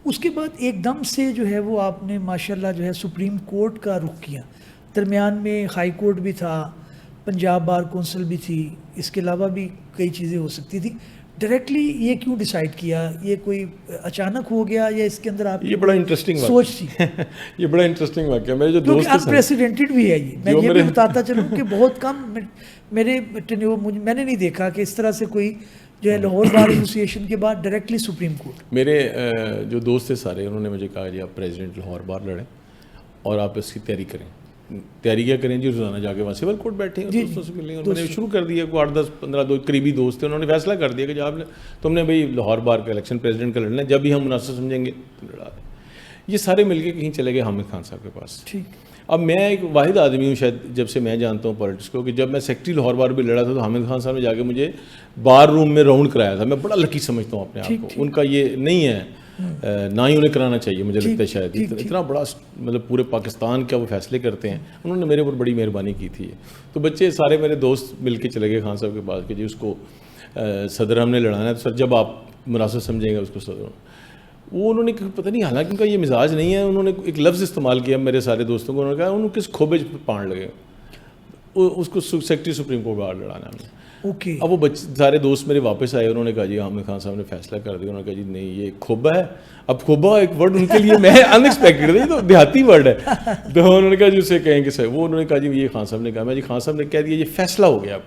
Speaker 1: اس کے بعد ایک دم سے جو ہے وہ آپ نے ماشاءاللہ جو ہے سپریم کورٹ کا رخ کیا, درمیان میں ہائی کورٹ بھی تھا, پنجاب بار کونسل بھی تھی, اس کے علاوہ بھی کئی چیزیں ہو سکتی تھی. ڈائریکٹلی یہ کیوں ڈیسائیڈ کیا, یہ کوئی اچانک ہو گیا یا اس کے اندر آپ
Speaker 2: یہ بڑا انٹرسٹنگ
Speaker 1: سوچ تھی؟
Speaker 2: یہ بڑا انٹرسٹنگ واقعہ, میرے جو دوست ہیں
Speaker 1: انپریسیڈنٹڈ بھی ہے یہ, میں یہ بھی بتاتا چلوں کہ بہت کم میں نے نہیں دیکھا کہ اس طرح سے کوئی جو ہے لاہور بار ایسوسیشن کے بعد ڈائریکٹلی سپریم کورٹ.
Speaker 2: میرے جو دوست تھے سارے, انہوں نے مجھے کہا جی آپ پریزیڈنٹ لاہور بار لڑیں اور آپ اس کی تیاری کریں. تیاری کیا کریں جی, روزانہ جا کے وہاں سول کورٹ بیٹھے ہیں, دوستوں سے ملیں. اور میں نے شروع کر دیا, 8 10 15 2 قریبی دوست تھے, انہوں نے فیصلہ کر دیا کہ جب تم نے بھائی لاہور بار کا الیکشن پریزیڈنٹ کا لڑنا ہے, جب بھی ہم مناسب سمجھیں گے تو لڑا دیں. یہ سارے مل کے کہیں چلے گئے حامد خان صاحب کے پاس. اب میں ایک واحد آدمی ہوں شاید جب سے میں جانتا ہوں پالیٹکس کو, کہ جب میں سیکٹری لاہور بار بھی لڑا تھا تو حامد خان صاحب نے جا کے مجھے بار روم میں راؤنڈ کرایا تھا. میں بڑا لکی سمجھتا ہوں اپنے آپ کو, ان کا یہ نہیں ہے, نہ ہی انہیں کرانا چاہیے مجھے لگتا ہے شاید. اتنا بڑا مطلب پورے پاکستان کا وہ فیصلے کرتے ہیں, انہوں نے میرے اوپر بڑی مہربانی کی تھی. تو بچے سارے میرے دوست مل کے چلے گئے خان صاحب کے پاس کہ جی اس کو صدر ہم نے لڑانا ہے, تو سر جب آپ مناسب سمجھیں گے اس کو صدر. وہ انہوں نے پتہ نہیں, حالانکہ ان کا یہ مزاج نہیں ہے, انہوں نے ایک لفظ استعمال کیا میرے سارے دوستوں کو, انہوں نے کہا انہوں کس کھوبے پان لگے, اس کو سیکرٹری سپریم کورٹ بار لڑانا ہم نے. اب وہ سارے دوست میرے واپس آئے, انہوں نے کہا جی حامد خان صاحب نے فیصلہ کر دیا. انہوں نے کہا جی نہیں یہ کھوبا ہے. اب کھوبا ایک ورڈ ان کے لیے میں ان ایکسپیکٹڈ تھا, یہ تو دیہاتی ورڈ ہے. تو انہوں نے کہا جی اسے کہیں کہ سر, وہ انہوں نے کہا جی یہ خان صاحب نے کہا. میں جی خان صاحب نے کہہ دیا یہ فیصلہ ہو گیا,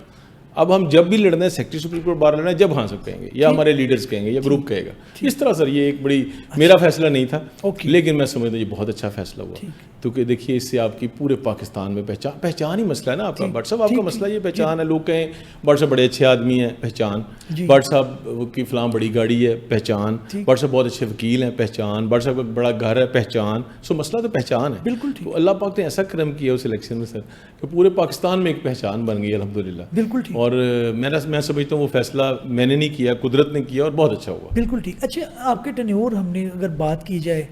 Speaker 2: اب ہم جب بھی لڑنا ہے سیکرٹری سپریم کورٹ بار لڑنا ہے جب خان صاحب کہیں گے یا ہمارے لیڈرز کہیں گے یا گروپ کہے گا. اس طرح سر یہ ایک بڑی میرا فیصلہ نہیں تھا, لیکن میں سمجھتا ہوں یہ بہت اچھا فیصلہ ہوا, کیونکہ دیکھیے اس سے آپ کی پورے پاکستان میں پہچان ہی مسئلہ ہے نا آپ کا. بٹ صاحب آپ کا مسئلہ یہ پہچان ہے, لوگ کہیں بٹ صاحب بڑے اچھے آدمی ہیں, پہچان. بٹ صاحب کی فلاں بڑی گاڑی ہے, پہچان. بٹ صاحب بہت اچھے وکیل ہیں, پہچان. بٹ صاحب کا بڑا گھر ہے, پہچان. سو مسئلہ تو پہچان ہے.
Speaker 1: بالکل.
Speaker 2: تو اللہ پاک نے ایسا کرم کیا اس الیکشن میں سر کہ پورے پاکستان میں ایک پہچان بن گئی الحمدللہ.
Speaker 1: بالکل. اور
Speaker 2: میں سمجھتا ہوں وہ فیصلہ میں نے نہیں کیا, قدرت نے کیا, اور بہت اچھا ہوا.
Speaker 1: بالکل ٹھیک. اچھا آپ کے ٹینیور ہم نے اگر بات کی جائے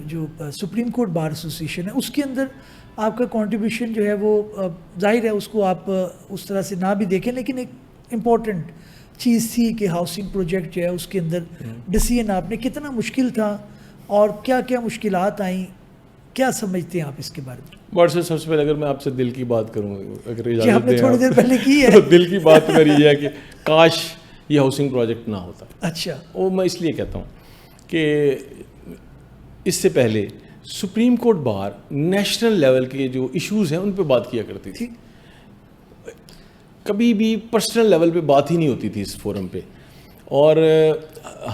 Speaker 1: جو سپریم کورٹ بار ایسوسیشن ہے اس کے اندر آپ کا کنٹریبیوشن جو ہے وہ ظاہر ہے اس کو آپ اس طرح سے نہ بھی دیکھیں, لیکن ایک امپورٹنٹ چیز تھی کہ ہاؤسنگ پروجیکٹ جو ہے اس کے اندر ڈیسیژن آپ نے کتنا مشکل تھا اور کیا کیا مشکلات آئیں, کیا سمجھتے ہیں آپ اس کے بارے میں؟
Speaker 2: بٹ سر سب سے پہلے اگر میں آپ سے دل کی بات کروں, اگر
Speaker 1: آپ نے تھوڑی دیر پہلے کی ہے,
Speaker 2: تو دل کی بات میری یہ ہے کہ کاش یہ ہاؤسنگ پروجیکٹ نہ ہوتا.
Speaker 1: اچھا.
Speaker 2: وہ میں اس لیے کہتا ہوں کہ اس سے پہلے supreme court bar national level کے جو ایشوز ہیں ان پہ بات کیا کرتی تھی, کبھی بھی پرسنل لیول پہ بات ہی نہیں ہوتی تھی اس فورم پہ. اور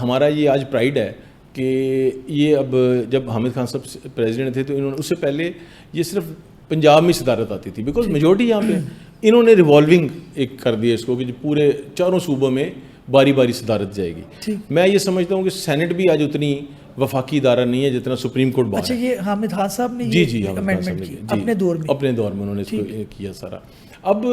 Speaker 2: ہمارا یہ آج پرائیڈ ہے کہ یہ اب جب حامد خان صاحب پریزیڈنٹ تھے تو انہوں نے اس سے پہلے یہ صرف پنجاب میں صدارت آتی تھی, بیکاز میجورٹی یہاں پہ, انہوں نے ریوالونگ ایک کر دیا اس کو کہ پورے چاروں صوبوں میں باری باری صدارت جائے گی. میں یہ سمجھتا ہوں کہ سینٹ بھی آج اتنی وفاقی ادارہ نہیں ہے جتنا سپریم کورٹ بار.
Speaker 1: اچھا یہ حامد خان صاحب نے
Speaker 2: جی
Speaker 1: امینڈمنٹ کی اپنے دور میں
Speaker 2: انہوں نے اس کو کیا سارا. اب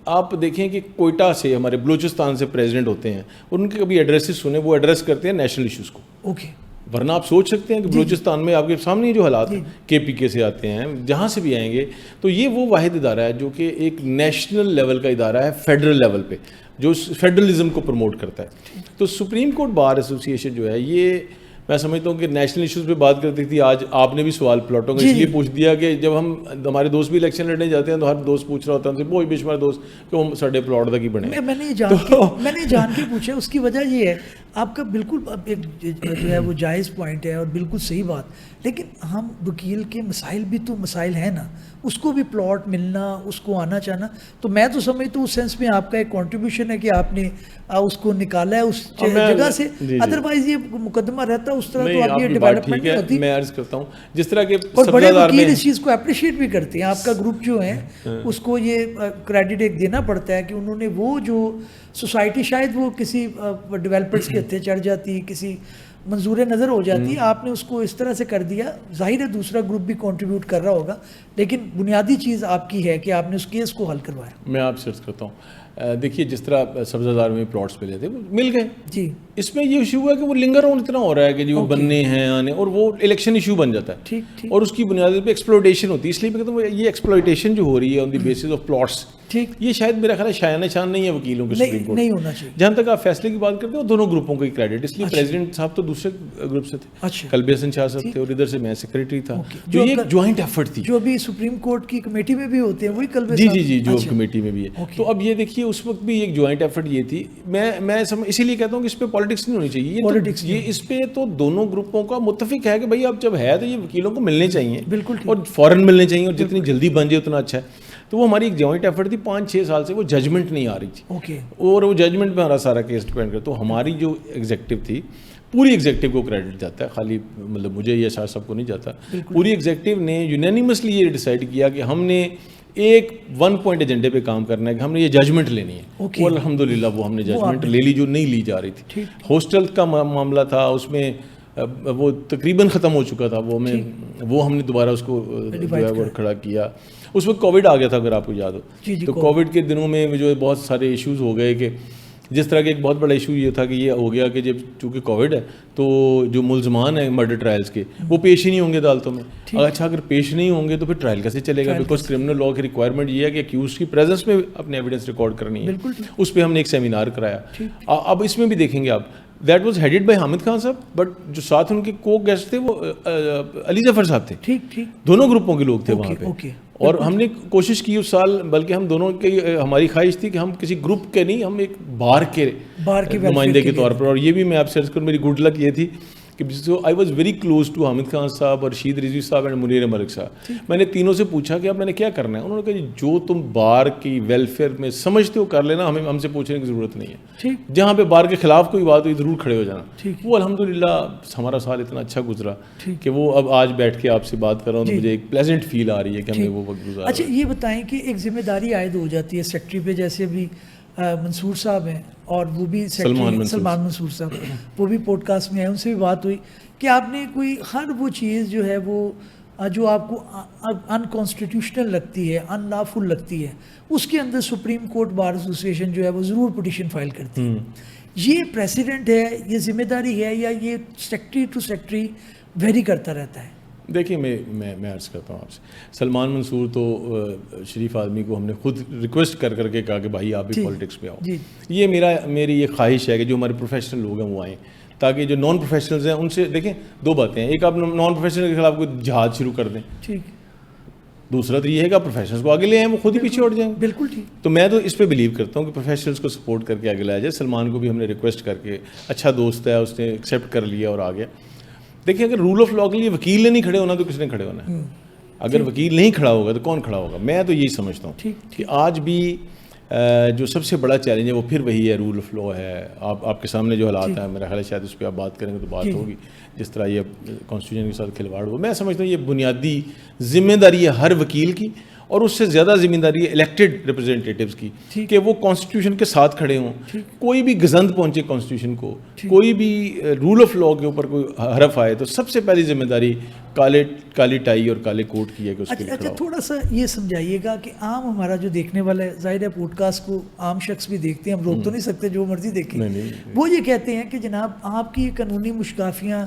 Speaker 2: آپ دیکھیں کہ کوئٹہ سے ہمارے بلوچستان سے پریزیڈنٹ ہوتے ہیں, ان کے کبھی ایڈریسز سنیں, وہ ایڈریس کرتے ہیں نیشنل ایشوز کو.
Speaker 1: اوکے.
Speaker 2: ورنہ آپ سوچ سکتے ہیں کہ بلوچستان میں آپ کے سامنے جو حالات ہیں, کے پی کے سے آتے ہیں, جہاں سے بھی آئیں گے, تو یہ وہ واحد ادارہ ہے جو کہ ایک نیشنل لیول کا ادارہ ہے, فیڈرل لیول پہ, جو فیڈرلزم کو پروموٹ کرتا ہے. تو سپریم کورٹ بار ایسوسیشن جو ہے یہ میں سمجھتا ہوں کہ نیشنل ایشوز پہ بات کرتی تھی. آج آپ نے بھی سوال پلاٹوں کا اس لیے پوچھ دیا کہ جب ہمارے دوست بھی الیکشن لڑنے جاتے ہیں تو ہر دوست پوچھ رہا ہوتا ہے ان سے, وہ بھی ہمارے دوست کہ وہ ساڈے پلاٹ تک ہی بنے.
Speaker 1: میں نے جان کے پوچھا, اس کی وجہ یہ ہے آپ کا بالکل جو ہے وہ جائز پوائنٹ ہے اور بالکل صحیح بات, لیکن ہم وکیل کے مسائل بھی تو مسائل ہیں نا, اس کو بھی پلاٹ ملنا, اس کو آنا چاہنا. تو میں تو سمجھتا ہوں اس سینس میں آپ کا ایک کنٹریبیوشن ہے کہ آپ نے اس کو نکالا ہے اس جگہ سے, ادروائز یہ مقدمہ رہتا اس طرح تو آپ یہ ڈیولپمنٹ نہیں ہوتی.
Speaker 2: میں عرض کرتا ہوں جس طرح کے
Speaker 1: بڑے وکیل اس چیز کو اپریشیٹ بھی کرتے ہیں, آپ کا گروپ جو ہے اس کو یہ کریڈٹ ایک دینا پڑتا ہے کہ انہوں نے وہ جو سوسائٹی شاید وہ کسی ڈیولپرز کے ہتھے چڑھ جاتی, کسی منظور نظر ہو جاتی, آپ نے اس کو اس طرح سے کر دیا. ظاہر ہے دوسرا گروپ بھی کنٹریبیوٹ کر رہا ہوگا, لیکن بنیادی چیز آپ کی ہے کہ آپ نے اس کیس کو حل کروایا.
Speaker 2: میں آپ سے عرض کرتا ہوں, دیکھیے جس طرح سبزہ زار میں پلاٹس ملے تھے وہ مل گئے جی, اس میں یہ ایشو ہوا کہ وہ لنگر آن اتنا ہو رہا ہے کہ جی وہ بننے ہیں آنے, اور وہ الیکشن ایشو بن جاتا ہے, اور اس کی بنیاد پہ ایکسپلوٹیشن ہوتی ہے. اس لیے میں کہتا ہوں یہ ایکسپلوٹیشن جو ہو رہی ہے آن دی بیسس آف پلاٹس, یہ شاید میرا خیال ہے شایع نشان نہیں ہے وکیلوں کے سپریم کورٹ,
Speaker 1: نہیں ہونا چاہیے.
Speaker 2: جہاں تک آپ فیصلے کی بات کرتے ہیں دونوں گروپوں کو ہی کریڈٹ, اس لیے پریزیڈنٹ صاحب تو دوسرے گروپ سے تھے, قلبی حسن شاہ صاحب تھے, اور ادھر سے میں سیکریٹری تھا, جو یہ جوائنٹ ایفرٹ تھی,
Speaker 1: جو بھی سپریم کورٹ کی کمیٹی میں بھی ہوتے ہیں وہی قلبی
Speaker 2: صاحب جی جو کمیٹی میں بھی ہے. تو اب یہ دیکھیے اس وقت بھی ایک جوائنٹ ایفرٹ یہ تھی. میں اسی لیے کہتا ہوں کہ اس پہ پالیٹکس نہیں ہونی چاہیے, یہ اس پہ تو دونوں گروپوں کا متفق ہے کہ بھائی اب جب ہے تو یہ وکیلوں کو ملنے چاہیے, بالکل, اور فوراً ملنے چاہیے, اور جتنی جلدی بن جائے اتنا اچھا ہے. تو وہ ہماری ایک جوائنٹ ایفرٹ تھی, 5-6 سال سے وہ ججمنٹ نہیں آ رہی تھی, اور وہ ججمنٹ پہ ہمارا سارا کیس ڈپینڈ کرتا. تو ہماری جو ایگزیکٹو تھی پوری ایگزیکٹو کو کریڈٹ جاتا ہے, خالی مطلب مجھے یا شاید سب کو نہیں جاتا. پوری ایگزیکٹو نے یونینیمسلی یہ ڈیسائیڈ کیا کہ ہم نے ایک 1 پوائنٹ ایجنڈے پہ کام کرنا ہے کہ ہم نے یہ ججمنٹ لینی ہے. وہ الحمدللہ وہ ہم نے ججمنٹ لے لی جو نہیں لی جا رہی تھی. ہاسٹل کا معاملہ تھا, اس میں وہ تقریباً ختم ہو چکا تھا, وہ ہم نے دوبارہ اس کو جو ہے وہ کھڑا کیا. اس وقت کووڈ آ گیا تھا اگر آپ کو یاد ہو, تو کووڈ کے دنوں میں جو بہت سارے ایشوز ہو گئے کہ جس طرح کہ ایک بہت بڑا ایشو یہ تھا کہ یہ ہو گیا کہ جب چونکہ کووڈ ہے تو جو ملزمان ہیں مرڈر ٹرائلز کے وہ پیش ہی نہیں ہوں گے عدالتوں میں. اچھا اگر پیش نہیں ہوں گے تو پھر ٹرائل کیسے چلے گا, بیکاز کرمنل لاء کی ریکوائرمنٹ یہ ہے کہ ایکیوزڈ کی پریزنس میں اپنے ایویڈنس ریکارڈ کرنی ہے. اس پہ ہم نے ایک سیمینار کرایا. اب اس میں بھی دیکھیں گے آپ, that was headed by Hamid Khan صاحب, بٹ جو ساتھ ان کے کو گیسٹ تھے وہ علی ظفر صاحب تھے. دونوں گروپوں کے لوگ تھے وہاں پہ. اور ہم نے کوشش کی اس سال, بلکہ ہم دونوں کی ہماری خواہش تھی کہ ہم کسی گروپ کے نہیں, ہم ایک بار کے نمائندے کے طور پر. اور یہ بھی میں آپ سے عرض کروں, میری گڈ لک یہ تھی کہ I was very close to Hamid Khan صاحب اور رشید رضوی صاحب اینڈ منیر ملک صاحب. میں نے تینوں سے پوچھا کہ اب میں نے کیا کرنا ہے. انہوں نے کہا جو تم بار کی ویلفیئر میں سمجھتے ہو کر لینا, ہم سے پوچھنے کی ضرورت نہیں ہے. جہاں پہ بار کے خلاف کوئی بات ہوئی ضرور کھڑے ہو جانا. وہ الحمدللہ ہمارا سال اتنا اچھا گزرا کہ وہ اب آج بیٹھ کے آپ سے بات کر رہا ہوں تو مجھے ایک پلیزنٹ فیل آ رہی ہے کہ ہم نے وہ وقت گزارا.
Speaker 1: اچھا یہ بتائیں کہ ایک ذمہ داری عائد ہو جاتی ہے سیکٹری پہ, جیسے ابھی منصور صاحب ہیں اور وہ بھی سلمان منصور صاحب وہ بھی پوڈ کاسٹ میں آئے, ان سے بھی بات ہوئی کہ آپ نے کوئی ہر وہ چیز جو ہے وہ جو آپ کو ان کانسٹیٹیوشنل لگتی ہے, ان لافل لگتی ہے, اس کے اندر سپریم کورٹ بار ایسوسیشن جو ہے وہ ضرور پٹیشن فائل کرتی ہے. یہ پریسیڈنٹ ہے, یہ ذمہ داری ہے, یا یہ سیکٹری ٹو سیکٹری ویری کرتا رہتا ہے؟
Speaker 2: دیکھیے میں عرض کرتا ہوں آپ سے, سلمان منصور تو شریف آدمی کو ہم نے خود ریکویسٹ کر کر کے کہا کہ بھائی آپ بھی پالیٹکس میں آؤ. یہ میری یہ خواہش ہے کہ جو ہمارے پروفیشنل لوگ ہیں وہ آئیں, تاکہ جو نان پروفیشنلز ہیں ان سے دیکھیں دو باتیں ہیں. ایک آپ نان پروفیشنل کے خلاف کوئی جہاد شروع کر دیں, دوسرا تو یہ ہے کہ آپ پروفیشنلز کو آگے لے آئیں, وہ خود ہی پیچھے ہٹ جائیں.
Speaker 1: بالکل ٹھیک.
Speaker 2: تو میں تو اس پہ بلیو کرتا ہوں کہ پروفیشنلز کو سپورٹ کر کے آگے لایا جائے. سلمان کو بھی ہم نے ریکویسٹ کر کے, اچھا دوست ہے, اس نے ایکسیپٹ کر لیا اور آ گیا. دیکھیں اگر رول آف لاء کے لیے وکیل نے نہیں کھڑے ہونا تو کس نے کھڑے ہونا ہے؟ اگر وکیل نہیں کھڑا ہوگا تو کون کھڑا ہوگا؟ میں تو یہی سمجھتا ہوں کہ آج بھی جو سب سے بڑا چیلنج ہے وہ پھر وہی ہے, رول آف لاء ہے. آپ کے سامنے جو حالات ہیں, میرا خیال ہے شاید اس پہ آپ بات کریں گے تو بات ہوگی, جس طرح یہ کانسٹیٹیوشن کے ساتھ کھلواڑ ہو. میں سمجھتا ہوں یہ بنیادی ذمہ داری ہے ہر وکیل کی, اور اس سے زیادہ ذمہ داری ہے الیکٹڈ ریپرزینٹیٹیوز کی کہ وہ کانسٹیٹیوشن کے ساتھ کھڑے ہوں. کوئی بھی گزند پہنچے کانسٹیٹیوشن کو, کوئی بھی رول آف لاء کے اوپر کوئی حرف آئے, تو سب سے پہلی ذمہ داری کالی ٹائی اور کالے کوٹ کی ہے کہ اس کے لیے.
Speaker 1: اچھا تھوڑا سا یہ سمجھائیے گا کہ عام ہمارا جو دیکھنے والا ہے, ظاہر ہے پوڈ کاسٹ کو عام شخص بھی دیکھتے ہیں, ہم روک تو نہیں سکتے جو مرضی دیکھیں, وہ یہ کہتے ہیں کہ جناب آپ کی قانونی مشکافیاں,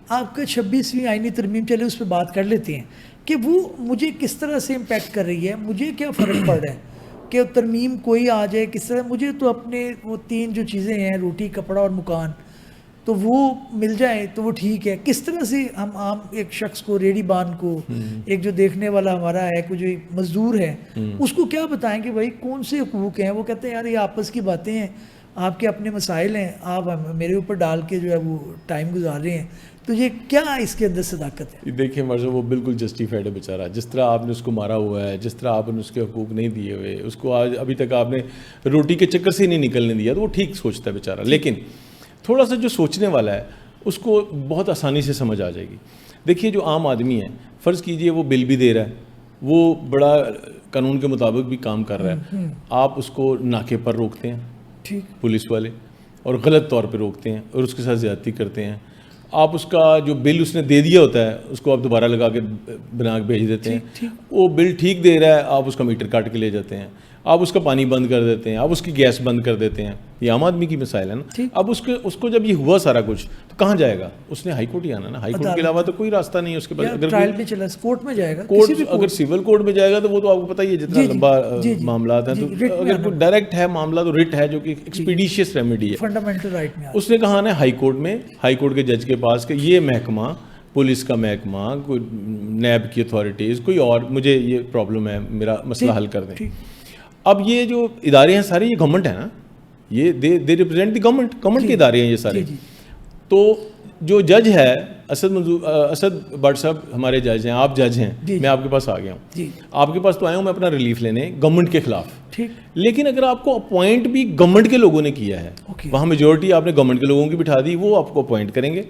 Speaker 1: آپ کا 26ویں آئینی ترمیم چلے اس پہ بات کر لیتے ہیں کہ وہ مجھے کس طرح سے امپیکٹ کر رہی ہے, مجھے کیا فرق پڑ رہا ہے کہ ترمیم کوئی آ جائے کس طرح, مجھے تو اپنے وہ 3 جو چیزیں ہیں, روٹی کپڑا اور مکان, تو وہ مل جائے تو وہ ٹھیک ہے. کس طرح سے ہم عام ایک شخص کو, ریڑھی بان کو, ایک جو دیکھنے والا ہمارا ہے, کوئی جو مزدور ہے, اس کو کیا بتائیں کہ بھائی کون سے حقوق ہیں؟ وہ کہتے ہیں یار یہ آپس کی باتیں ہیں, آپ کے اپنے مسائل ہیں, آپ میرے اوپر ڈال کے جو ہے وہ ٹائم گزار رہے ہیں. تو یہ کیا اس کے اندر صداقت ہے؟
Speaker 2: دیکھیں مرزا, وہ بالکل جسٹیفائڈ ہے بیچارہ. جس طرح آپ نے اس کو مارا ہوا ہے, جس طرح آپ نے اس کے حقوق نہیں دیے ہوئے, اس کو آج ابھی تک آپ نے روٹی کے چکر سے ہی نہیں نکلنے دیا, تو وہ ٹھیک سوچتا ہے بیچارہ. لیکن تھوڑا سا جو سوچنے والا ہے اس کو بہت آسانی سے سمجھ آ جائے گی. دیکھیے جو عام آدمی ہے, فرض کیجئے وہ بل بھی دے رہا ہے, وہ بڑا قانون کے مطابق بھی کام کر رہا ہے, آپ اس کو ناکے پر روکتے ہیں پولیس والے, اور غلط طور پہ روکتے ہیں اور اس کے ساتھ زیادتی کرتے ہیں. آپ اس کا جو بل اس نے دے دیا ہوتا ہے اس کو آپ دوبارہ لگا کے بنا کے بھیج دیتے ہیں. وہ بل ٹھیک دے رہا ہے, آپ اس کا میٹر کاٹ کے لے جاتے ہیں, آپ اس کا پانی بند کر دیتے ہیں, آپ اس کی گیس بند کر دیتے ہیں. یہ عام آدمی کی مسائل ہے نا. اب اس کو جب یہ ہوا سارا کچھ تو کہاں جائے گا؟ اس نے ہائی کورٹ ہی آنا نا. ہائی کورٹ کے علاوہ تو کوئی راستہ نہیں ہے اس کے پاس. اگر
Speaker 1: ٹرائل میں چلا کورٹ میں جائے گا,
Speaker 2: اگر سول کورٹ میں جائے گا تو وہ تو آپ کو پتہ ہی ہے جتنا لمبا معاملات ہیں. تو اگر کوئی ڈائریکٹ ہے معاملہ تو ریٹ ہے جو کہ ایکسپیڈیشیس ریمیڈی ہے,
Speaker 1: فنڈامنٹل رائٹ میں.
Speaker 2: اس نے کہا نا ہائی کورٹ میں, ہائی کورٹ کے جج کے پاس کہ یہ محکمہ, پولیس کا محکمہ, کوئی نیب کی اتھارٹیز, کوئی اور, مجھے یہ پرابلم ہے, میرا مسئلہ حل کر دیں. اب یہ جو ادارے ہیں سارے یہ گورنمنٹ ہے نا, یہ دے ریپرزینٹ دی گورنمنٹ کے ادارے ہیں یہ سارے. تو جو جج ہے اسد بٹ صاحب ہمارے جج ہیں, آپ جج ہیں, میں آپ کے پاس آ گیا ہوں, آپ کے پاس تو آیا ہوں میں اپنا ریلیف لینے گورنمنٹ کے خلاف. لیکن اگر آپ کو اپوائنٹ بھی گورنمنٹ کے لوگوں نے کیا ہے, وہاں میجورٹی آپ نے گورنمنٹ کے لوگوں کی بٹھا دی, وہ آپ کو اپوائنٹ کریں گے,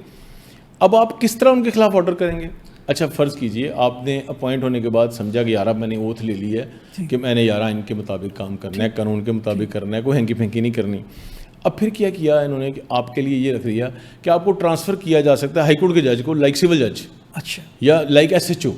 Speaker 2: اب آپ کس طرح ان کے خلاف آرڈر کریں گے؟ اچھا فرض کیجئے آپ نے اپوائنٹ ہونے کے بعد سمجھا کہ یارہ میں نے اوتھ لے لی ہے کہ میں نے یارہ ان کے مطابق کام کرنا ہے, قانون کے مطابق کرنا ہے, کوئی ہینکی پھینکی نہیں کرنی. اب پھر کیا انہوں نے کہ آپ کے لیے یہ رکھ دیا کہ آپ کو ٹرانسفر کیا جا سکتا ہے ہائی کورٹ کے جج کو لائک سول جج,
Speaker 1: اچھا,
Speaker 2: یا لائک ایس ایچ او,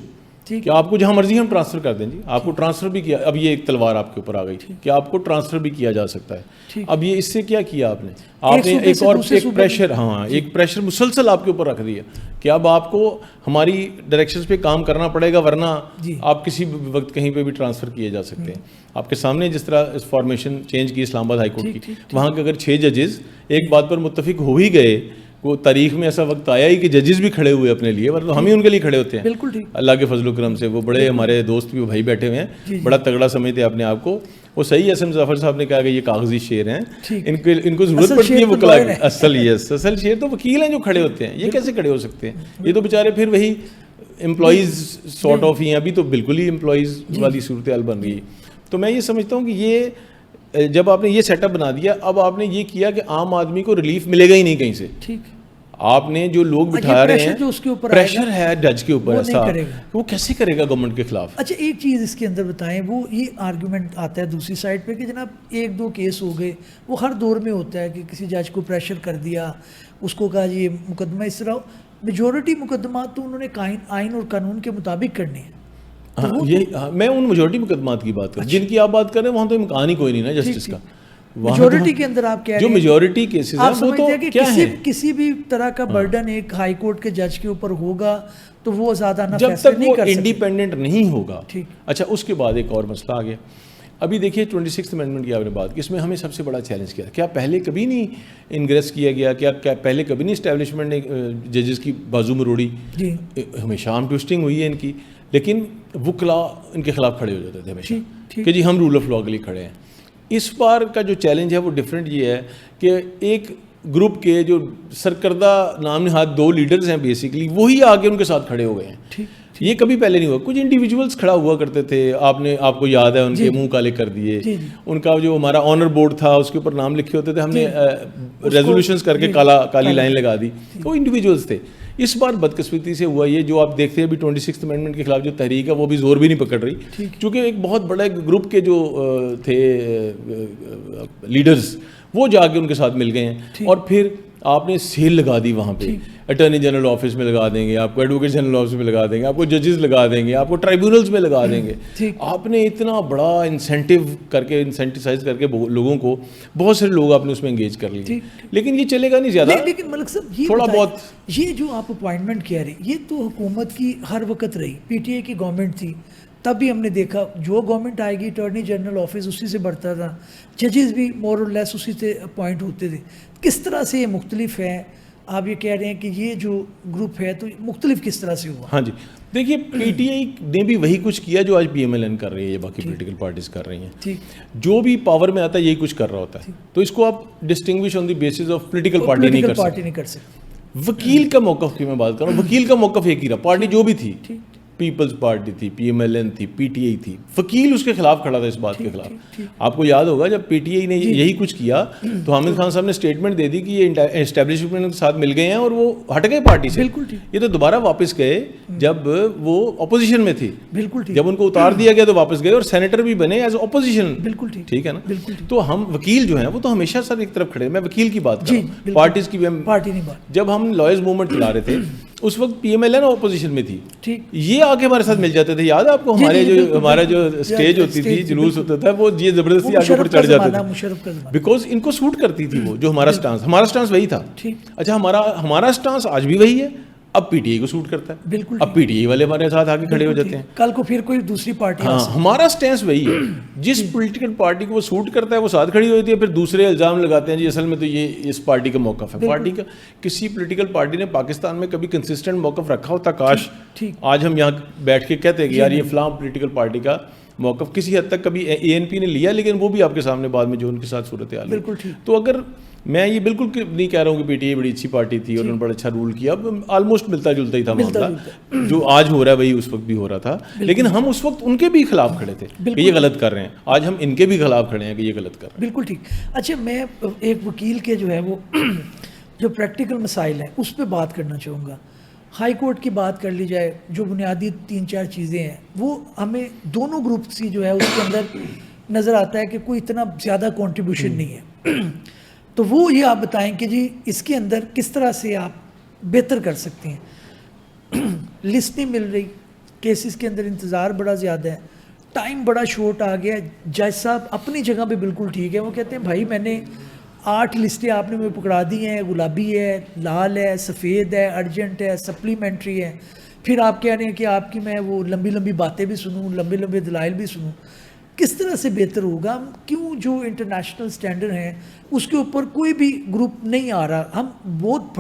Speaker 2: کہ آپ کو جہاں مرضی ہم ٹرانسفر کر دیں جی, آپ کو ٹرانسفر بھی کیا. اب یہ ایک تلوار آپ کے اوپر آ گئی کہ آپ کو ٹرانسفر بھی کیا جا سکتا ہے. اب یہ اس سے کیا آپ نے ایک اور ایک پریشر, ایک پریشر مسلسل آپ کے اوپر رکھ دیا کہ اب آپ کو ہماری ڈائریکشنز پہ کام کرنا پڑے گا, ورنہ آپ کسی وقت کہیں پہ بھی ٹرانسفر کیے جا سکتے ہیں. آپ کے سامنے جس طرح اس فارمیشن چینج کی اسلام آباد ہائی کورٹ کی, وہاں کے اگر 6 ججز ایک بات پر متفق ہو ہی گئے, وہ تاریخ میں ایسا وقت آیا ہی کہ ججز بھی کھڑے ہوئے اپنے لیے, ورنہ ہم ہی ان کے لیے کھڑے ہوتے ہیں. بالکل ٹھیک, اللہ کے فضل و کرم سے. وہ بڑے ہمارے دوست بھی بھائی بیٹھے ہوئے ہیں, بڑا تگڑا سمجھتے ہیں اپنے آپ کو. وہ صحیح اسم ظفر صاحب نے کہا کہ یہ کاغذی شیر ہیں, ان کو ضرورت پڑتی ہے وکلا کی. اصل شیر تو وکیل ہیں جو کھڑے ہوتے ہیں, یہ کیسے کھڑے ہو سکتے ہیں؟ یہ تو بیچارے پھر وہی امپلائیز سارٹ آف ہی ہیں, ابھی تو بالکل ہی امپلائیز والی صورتحال بن رہی ہے. تو میں یہ سمجھتا ہوں کہ یہ جب آپ نے یہ سیٹ اپ بنا دیا, اب آپ نے یہ کیا کہ عام آدمی کو ریلیف ملے گا ہی نہیں کہیں سے. آپ نے جو لوگ بٹھا رہے ہیں, پریشر ہے جج کے اوپر ایسا, وہ کیسے کرے گا گورنمنٹ کے خلاف؟
Speaker 1: اچھا ایک چیز اس کے اندر بتائیں, وہ یہ آرگومنٹ آتا ہے دوسری سائڈ پہ کہ جناب 1-2 کیس ہو گئے, وہ ہر دور میں ہوتا ہے کہ کسی جج کو پریشر کر دیا, اس کو کہا جی یہ مقدمہ اس طرح. میجورٹی مقدمات تو انہوں نے آئین اور قانون کے مطابق کرنے ہیں.
Speaker 2: میں ان میجورٹی مقدمات کی بات کروں جن کی آپ بات کر رہے ہیں, وہاں تو امکان ہی کوئی نہیں نا جسٹس کا.
Speaker 1: میجورٹی کے اندر آپ کہہ رہے ہیں,
Speaker 2: جو میجورٹی کیسز ہیں وہ تو کیا ہے,
Speaker 1: کسی بھی طرح کا برڈن ایک ہائی کورٹ کے جج کے اوپر ہوگا تو وہ زیادہ نہ
Speaker 2: جب تک وہ انڈیپینڈنٹ نہیں ہوگا. اچھا اس کے بعد ایک اور مسئلہ آ گیا. ابھی دیکھیے 26th امینڈمنٹ کی آپ نے بات کی, اس میں ہمیں سب سے بڑا چیلنج کیا, کیا پہلے کبھی نہیں انگریس کیا گیا, کیا پہلے کبھی نہیں اسٹیبلشمنٹ نے ججز کی بازو میں روڑی؟ ہمیشہ آرم ٹوسٹنگ ہوئی ہے ان کی, لیکن وکلا ان کے خلاف کھڑے ہو جاتے تھے ہمیشہ کہ جی ہم رول آف لاء کے لیے کھڑے ہیں. اس بار کا جو چیلنج ہے وہ ڈفرینٹ یہ ہے کہ ایک گروپ کے جو سرکردہ نام نہاد 2 لیڈرز ہیں بیسیکلی, وہی آگے ان کے ساتھ کھڑے ہو گئے ہیں. یہ کبھی پہلے نہیں ہوا. کچھ انڈیویجولس کھڑا ہوا کرتے تھے, آپ کو یاد ہے ان کے منہ کالے کر دیے. ان کا جو ہمارا آنر بورڈ تھا اس کے اوپر نام لکھے ہوتے تھے, ہم نے ریزولوشنز کر کے کالی لائن لگا دی, وہ انڈیویجولس تھے. اس بار بدقسمتی سے ہوا یہ جو آپ دیکھتے ہیں ابھی 26th امینڈمنٹ کے خلاف جو تحریک ہے وہ بھی زور بھی نہیں پکڑ رہی, کیونکہ ایک بہت بڑا گروپ کے جو تھے لیڈرز وہ جا کے ان کے ساتھ مل گئے ہیں. اور پھر آپ نے سیل لگا دی وہاں پہ, اٹارنی جنرل آفس میں لگا دیں گے آپ کو, ایڈوکیٹ جنرل آفس میں لگا دیں گے آپ کو, ججز لگا دیں گے آپ کو, ٹرائبونلز میں لگا دیں گے. آپ نے اتنا بڑا انسینٹیسائز کر کے لوگوں کو, بہت سارے لوگ آپ نے اس میں انگیج کر لیے, لیکن یہ چلے گا نہیں زیادہ.
Speaker 1: لیکن ملک صاحب یہ
Speaker 2: تھوڑا بہت
Speaker 1: یہ جو آپ اپوائنٹمنٹ کہہ رہے ہیں, یہ تو حکومت کی ہر وقت رہی, پی ٹی آئی کی گورنمنٹ تھی تب بھی ہم نے دیکھا جو گورنمنٹ آئے گی اٹارنی جنرل آفس اسی سے بڑھتا تھا, ججز بھی مور اور لیس اسی سے اپوائنٹ ہوتے تھے. کس طرح سے یہ مختلف ہے؟ آپ یہ کہہ رہے ہیں کہ یہ جو گروپ ہے تو مختلف کس طرح سے ہوا؟
Speaker 2: ہاں جی دیکھیے, پی ٹی آئی نے بھی وہی کچھ کیا جو آج پی ایم ایل این کر رہی ہے, باقی پولیٹیکل پارٹیز کر رہی ہیں. جو بھی پاور میں آتا ہے یہی کچھ کر رہا ہوتا ہے, تو اس کو آپ distinguish on the basis of political party نہیں کر سکتے. وکیل کا موقف کی میں بات کر رہا ہوں, وکیل کا موقف ایک ہی رہا, پارٹی جو بھی تھی, پیپلز پارٹی تھی, پی ایم ایل این تھی, پی ٹی آئی تھی, وکیل اس کے خلاف کھڑا تھا, اس بات کے خلاف. آپ کو یاد ہوگا جب پی ٹی آئی نے یہی کچھ کیا تو حامد خان صاحب نے اسٹیٹمنٹ دے دی کہ یہ اسٹیبلشمنٹ کے ساتھ مل گئے ہیں اور وہ ہٹ گئے پارٹی سے. یہ تو دوبارہ واپس گئے جب وہ اپوزیشن میں تھی, جب ان کو اتار دیا گیا تو واپس گئے اور سینیٹر بھی بنے ایز اپوزیشن. ٹھیک ہے نا. تو ہم وکیل جو ہیں وہ تو ہمیشہ سر ایک طرف کھڑے, میں وکیل کی بات کر رہا ہوں, پارٹیز کی جب ہم لائرز موومنٹ چلا رہے تھے اس وقت P M L N opposition میں تھی, یہ آگے ہمارے ساتھ مل جاتے تھے. یاد ہے آپ کو ہمارا جو اسٹیج ہوتی تھی, جلوس ہوتا تھا, وہ یہ زبردستی آگے اوپر چڑھ جاتے تھے بیکاز ان کو سوٹ کرتی تھی وہ جو ہمارا سٹانس وہی تھا. اچھا ہمارا سٹانس آج بھی وہی ہے, اب پی ٹی آئی کو سوٹ کرتا ہے. بالکل, اب پی ٹی آئی والے ہمارے ساتھ آگے کھڑے ہو جاتے ہیں,
Speaker 1: کل کو پھر کوئی دوسری پارٹی.
Speaker 2: ہاں, ہمارا سٹینس وہی ہے, جس پولیٹیکل پارٹی کو وہ سوٹ کرتا ہے وہ ساتھ کھڑی ہوتی ہے. پھر دوسرے الزام لگاتے ہیں جی اصل میں تو یہ اس پارٹی کا موقف ہے. پارٹی کا کسی پولیٹیکل پارٹی نے پاکستان میں کبھی کنسسٹنٹ موقف رکھا ہوتا, کاش آج ہم یہاں بیٹھ کے کہتے ہیں کہ یار یہ فلاں پولیٹیکل پارٹی کا موقف کسی حد تک کبھی ANP نے لیا, لیکن وہ بھی آپ کے سامنے بعد میں جو ان کے ساتھ صورتحال ہے.
Speaker 1: بالکل ٹھیک.
Speaker 2: تو اگر میں یہ بالکل نہیں کہہ رہا ہوں کہ PTI بڑی اچھی پارٹی تھی اور انہوں نے بڑا اچھا رول کیا, آلموسٹ ملتا جلتا ہی تھا معاملہ, جو آج ہو رہا ہے وہی اس وقت بھی ہو رہا تھا, لیکن ہم اس وقت ان کے بھی خلاف کھڑے تھے کہ یہ غلط کر رہے ہیں. آج ہم ان کے بھی خلاف کھڑے ہیں کہ یہ غلط کر رہے ہیں.
Speaker 1: بالکل ٹھیک. اچھا, میں ایک وکیل کے جو ہے وہ جو پریکٹیکل مسائل ہیں اس پہ بات کرنا چاہوں گا. ہائی کورٹ کی بات کر لی جائے, جو بنیادی 3-4 چیزیں ہیں وہ ہمیں دونوں گروپ کی جو ہے اس کے اندر نظر آتا ہے کہ کوئی اتنا زیادہ کنٹریبیوشن نہیں ہے. تو وہ یہ آپ بتائیں کہ جی اس کے اندر کس طرح سے آپ بہتر کر سکتے ہیں. لسٹ نہیں مل رہی, کیسز کے اندر انتظار بڑا زیادہ ہے, ٹائم بڑا شورٹ آ گیا. جج صاحب اپنی جگہ پہ بالکل ٹھیک ہے, وہ کہتے ہیں بھائی میں نے 8 لسٹیں آپ نے مجھے پکڑا دی ہیں, گلابی ہے, لال ہے, سفید ہے, ارجنٹ ہے, سپلیمنٹری ہے, پھر آپ کہہ رہے ہیں کہ آپ کی میں وہ لمبی لمبی باتیں بھی سنوں, لمبے لمبے دلائل بھی سنوں. کس طرح سے بہتر ہوگا؟ ہم کیوں جو انٹرنیشنل سٹینڈرڈ ہیں اس کے اوپر کوئی بھی گروپ نہیں آ رہا؟ ہم بہت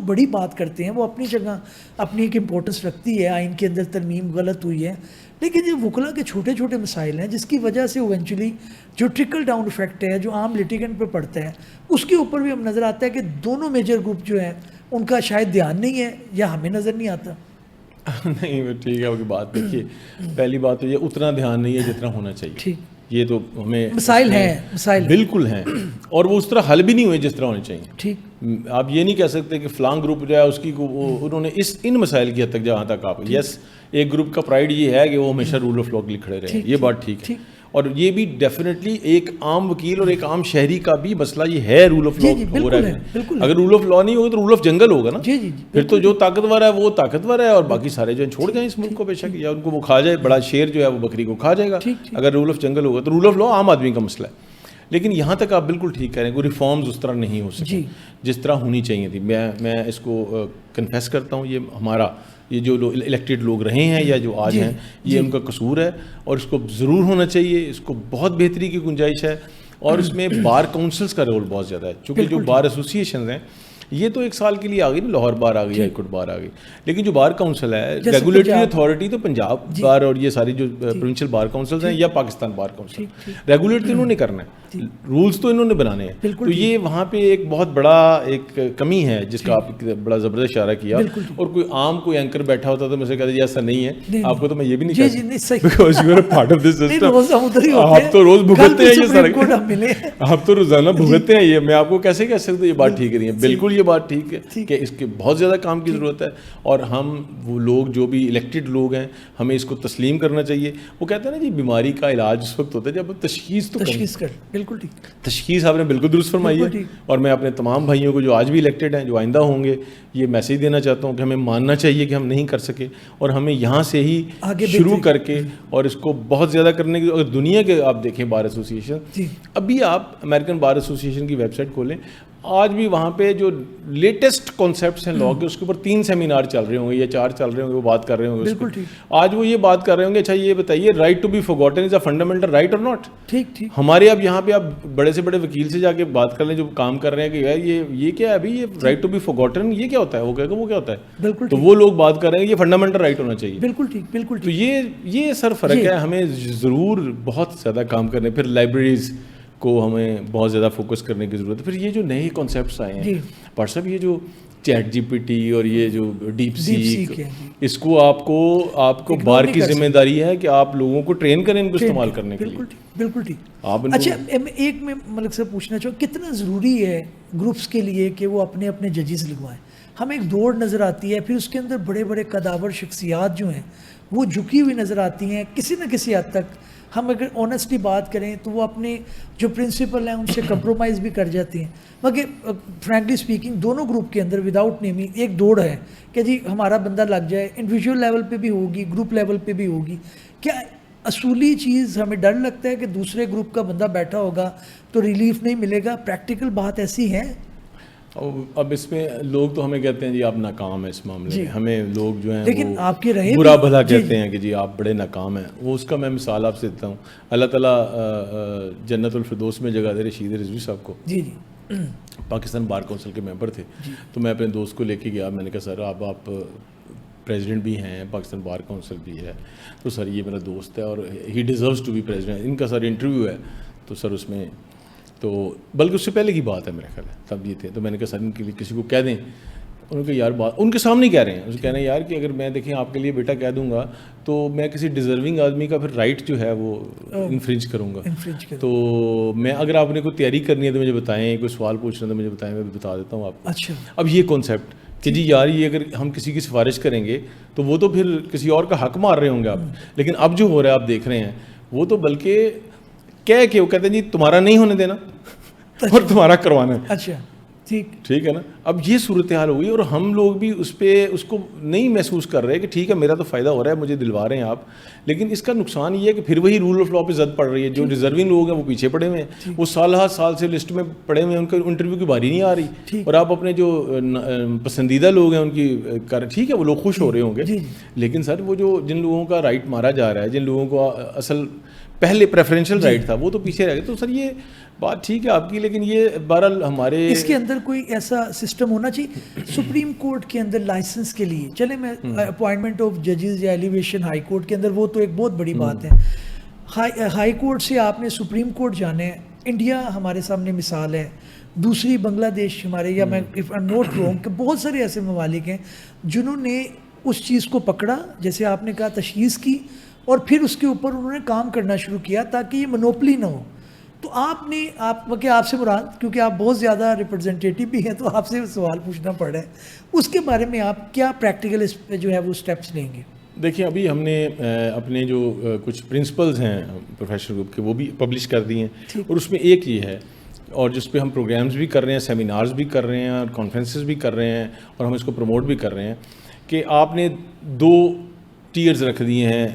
Speaker 1: بڑی بات کرتے ہیں, وہ اپنی جگہ اپنی ایک امپورٹنس رکھتی ہے, آئین کے اندر ترمیم غلط ہوئی ہے, لیکن یہ وکلا کے چھوٹے چھوٹے مسائل ہیں جس کی وجہ سے ایونچولی جو ٹرکل ڈاؤن افیکٹ ہے جو عام لٹیگنٹ پہ پڑتا ہے اس کے اوپر بھی ہم نظر آتا ہے کہ دونوں میجر گروپ جو ہیں ان کا شاید دھیان نہیں ہے یا ہمیں نظر نہیں آتا.
Speaker 2: نہیں ٹھیک ہے, وہ بات دیکھیے, پہلی بات تو یہ اتنا دھیان نہیں ہے جتنا ہونا چاہیے. ٹھیک, یہ تو ہمیں
Speaker 1: مسائل ہیں
Speaker 2: بالکل ہیں, اور وہ اس طرح حل بھی نہیں ہوئے جس طرح ہونے چاہیے.
Speaker 1: ٹھیک,
Speaker 2: آپ یہ نہیں کہہ سکتے کہ فلاں گروپ جو ہے اس کی انہوں نے ان مسائل کی حد تک جہاں تک آپ, یس ایک گروپ کا پرائڈ یہ ہے کہ وہ ہمیشہ رول آف لا کے لیے کھڑے رہے, یہ بات ٹھیک ہے, اور یہ بھی ڈیفینیٹلی ایک عام وکیل اور ایک عام شہری کا بھی مسئلہ یہ ہے, رول آف لا ہو رہا ہے. اگر رول آف لا نہیں ہوگا تو رول آف جنگل ہوگا نا, پھر تو جو طاقتور ہے وہ طاقتور ہے اور باقی سارے جو چھوڑ جائیں اس ملک کو بے شک, یا ان کو وہ کھا جائے, بڑا شیر جو ہے وہ بکری کو کھا جائے گا. اگر رول آف جنگل ہوگا تو رول آف لا عام آدمی کا مسئلہ ہے. لیکن یہاں تک آپ بالکل ٹھیک کہہ رہے ہیں, کوئی ریفارمز اس طرح نہیں ہو سکے جس طرح ہونی چاہیے تھی. میں اس کو کنفیس کرتا ہوں, یہ ہمارا یہ جو الیکٹڈ لوگ رہے ہیں یا جو آج ہیں یہ ان کا قصور ہے, اور اس کو ضرور ہونا چاہیے, اس کو بہت بہتری کی گنجائش ہے. اور اس میں بار کونسلز کا رول بہت زیادہ ہے, چونکہ جو بار ایسوسیشنز ہیں یہ تو 1 سال کے لیے آ گئی نا, لاہور بار آ گئی, ہائی کورٹ بار آ گئی, لیکن جو بار کونسل ہے ریگولیٹری اتھارٹی تو پنجاب بار اور یہ ساری جو پروونشل بار کونسلز ہیں یا پاکستان بار کونسل, ریگولیٹ تو انہوں نے کرنا ہے, رولز تو انہوں نے بنانے ہیں. تو یہ وہاں پہ ایک بہت بڑا ایک کمی ہے جس کا آپ بڑا زبردست اشارہ کیا. اور کوئی اینکر بیٹھا ہوتا تو مجھ سے کہتے جی ایسا نہیں ہے, آپ کو تو میں یہ بھی نہیں کہتا because you are a part of this system, آپ تو روز بھگتتے ہیں یہ سارے, آپ تو روزانہ بھگتتے ہیں یہ. میں آپ کو کیسے کہہ سکتا ہوں یہ بات ٹھیک نہیں ہے؟ بالکل یہ بات ٹھیک ہے کہ اس کے بہت زیادہ کام کی ضرورت ہے, اور ہم وہ لوگ جو بھی الیکٹڈ لوگ ہیں ہمیں اس کو تسلیم کرنا چاہیے. وہ کہتے ہیں نا جی بیماری کا علاج اس وقت ہوتا ہے جب تشخیص تو
Speaker 1: کر. بالکل ٹھیک,
Speaker 2: تشخیص آپ نے بالکل درست فرمائی ہے. اور میں اپنے تمام بھائیوں کو جو آج بھی الیکٹڈ ہیں, جو آئندہ ہوں گے, یہ میسیج دینا چاہتا ہوں کہ ہمیں ماننا چاہیے کہ ہم نہیں کر سکے, اور ہمیں یہاں سے ہی شروع کر کے اور اس کو بہت زیادہ کرنے کی. اگر دنیا کے آپ دیکھیں بار ایسوسیشن, ابھی آپ امریکن بار ایسوسیشن کی ویب سائٹ کھولیں, آج بھی وہاں پہ جو لیٹسٹ کانسیپٹس ہیں لاء کے اس کے اوپر 3 سیمینار چل رہے ہوں گے یا 4 چل رہے ہوں گے, وہ بات کر رہے ہوں گے. آج وہ یہ بات کر رہے ہوں گے, اچھا یہ بتائیے right to be forgotten is a fundamental right or not. ٹھیک, ہمارے اب یہاں پہ آپ بڑے سے بڑے وکیل سے جا کے بات کر لیں جو کام کر رہے ہیں کہ یہ کیا ہے ابھی, یہ رائٹ ٹو بی فارگوٹن یہ کیا ہوتا ہے, وہ کہے گا وہ کیا ہوتا ہے. تو وہ لوگ بات کر رہے ہیں یہ فنڈامنٹل رائٹ ہونا چاہیے. بالکل ٹھیک. تو یہ سر فرق ہے, ہمیں ضرور بہت زیادہ کام کرنے. پھر لائبریریز کو ہمیں بہت زیادہ فوکس کرنے کی ضرورت ہے. پھر یہ جو نئے کانسیپٹس آئے ہیں پر صاحب, یہ جو چیٹ جی پی ٹی اور یہ جو ڈیپ سیک, اس کو آپ کو بار کی ذمہ داری ہے کہ آپ لوگوں کو ٹرین کریں ان کو استعمال کرنے کے لیے.
Speaker 1: بالکل ٹھیک. اچھا ایک میں ملک سے پوچھنا چاہوں, کتنا ضروری ہے گروپس کے لیے کہ وہ اپنے اپنے ججز لگوائیں؟ ہمیں ایک دوڑ نظر آتی ہے, پھر اس کے اندر بڑے بڑے قداور شخصیات جو ہیں وہ جھکی ہوئی نظر آتی ہیں کسی نہ کسی حد تک. ہم اگر آنیسٹلی بات کریں تو وہ اپنے جو پرنسپل ہیں ان سے کمپرومائز بھی کر جاتے ہیں. مگر فرینکلی اسپیکنگ دونوں گروپ کے اندر وداؤٹ نیمنگ ایک دوڑ ہے کہ جی ہمارا بندہ لگ جائے, انڈیویجول لیول پہ بھی ہوگی, گروپ لیول پہ بھی ہوگی. کیا اصولی چیز ہمیں ڈر لگتا ہے کہ دوسرے گروپ کا بندہ بیٹھا ہوگا تو ریلیف نہیں ملے گا؟ پریکٹیکل بات ایسی ہے.
Speaker 2: اب اس میں لوگ تو ہمیں کہتے ہیں جی آپ ناکام ہیں اس معاملے میں, ہمیں لوگ جو ہیں
Speaker 1: لیکن آپ کے رہے
Speaker 2: برا بھلا کہتے ہیں کہ جی آپ بڑے ناکام ہیں. وہ اس کا میں مثال آپ سے دیتا ہوں. اللہ تعالیٰ جنت الفردوس میں جگہ دے رشید رضوی صاحب کو. پاکستان بار کونسل کے ممبر تھے. تو میں اپنے دوست کو لے کے گیا, میں نے کہا سر آپ پریزیڈنٹ بھی ہیں, پاکستان بار کونسل بھی ہے, تو سر یہ میرا دوست ہے اور he deserves to be president. ان کا سر انٹرویو ہے, تو سر اس میں تو بلکہ اس سے پہلے کی بات ہے میرا خیال ہے, تب یہ تھے. تو میں نے کہا سر ان کے لیے کسی کو کہہ دیں. انہوں نے کہا یار بات ان کے سامنے کہہ رہے ہیں, ان سے کہہ رہے ہیں یار کہ اگر میں دیکھیں آپ کے لیے بیٹا کہہ دوں گا تو میں کسی ڈیزرونگ آدمی کا پھر رائٹ جو ہے وہ انفرنج کروں گا. تو میں اگر آپ نے کوئی تیاری کرنی ہے تو مجھے بتائیں, کوئی سوال پوچھنا تو مجھے بتائیں, میں بتا دیتا ہوں آپ کو.
Speaker 1: اچھا,
Speaker 2: اب یہ کانسیپٹ کہ جی یار یہ اگر ہم کسی کی سفارش کریں گے تو وہ تو پھر کسی اور کا حق مار رہے ہوں گے آپ, لیکن اب جو ہو رہا ہے آپ دیکھ رہے ہیں وہ تو بلکہ کہہ کے وہ کہتے ہیں جی تمہارا نہیں ہونے دینا اور تمہارا کروانا ہے.
Speaker 1: اچھا
Speaker 2: ٹھیک ہے نا. اب یہ صورتحال ہوئی اور ہم لوگ بھی اس پہ اس کو نہیں محسوس کر رہے کہ ٹھیک ہے میرا تو فائدہ ہو رہا ہے, مجھے دلوا رہے ہیں آپ, لیکن اس کا نقصان یہ ہے کہ پھر وہی رول آف لا پہ زد پڑ رہی ہے. جو ڈیزرونگ لوگ ہیں وہ پیچھے پڑے ہوئے ہیں, وہ سال ہر سال سے لسٹ میں پڑے ہوئے ہیں, ان کا انٹرویو کی باری نہیں آ رہی, اور آپ اپنے جو پسندیدہ لوگ ہیں ان کی ٹھیک ہے وہ لوگ خوش ہو رہے ہوں گے, لیکن سر وہ جو جن لوگوں کا رائٹ مارا جا رہا ہے, جن لوگوں کو اصل پہلے پریفرینشیل رائٹ تھا وہ تو پیچھے رہ گئے. تو سر یہ بات ٹھیک ہے آپ کی, لیکن یہ بہرحال ہمارے
Speaker 1: اس کے اندر کوئی ایسا سسٹم ہونا چاہیے سپریم کورٹ کے اندر لائسنس کے لیے. چلے میں اپوائنٹمنٹ آف ججز یا ایلیویشن ہائی کورٹ کے اندر وہ تو ایک بہت بڑی بات ہے. ہائی کورٹ سے آپ نے سپریم کورٹ جانا ہے. انڈیا ہمارے سامنے مثال ہے, دوسری بنگلہ دیش ہمارے, یا میں if I am not wrong کہ بہت سارے ایسے ممالک ہیں جنہوں نے اس چیز کو پکڑا جیسے آپ نے کہا تشخیص کی, اور پھر اس کے اوپر انہوں نے کام کرنا شروع کیا تاکہ یہ منوپلی نہ ہو. تو آپ سے مراد کیونکہ آپ بہت زیادہ ریپرزنٹیٹیو بھی ہیں تو آپ سے سوال پوچھنا پڑ رہا ہے, اس کے بارے میں آپ کیا پریکٹیکل اس پہ جو ہے وہ اسٹیپس لیں گے؟
Speaker 2: دیکھیں ابھی ہم نے اپنے جو کچھ پرنسپلز ہیں پروفیشنل گروپ کے وہ بھی پبلش کر دی ہیں, اور اس میں ایک یہ ہے, اور جس پہ ہم پروگرامز بھی کر رہے ہیں, سیمینارز بھی کر رہے ہیں, اور کانفرنسز بھی کر رہے ہیں, اور ہم اس کو پروموٹ بھی کر رہے ہیں کہ آپ نے 2 ٹیئرز رکھ دیے ہیں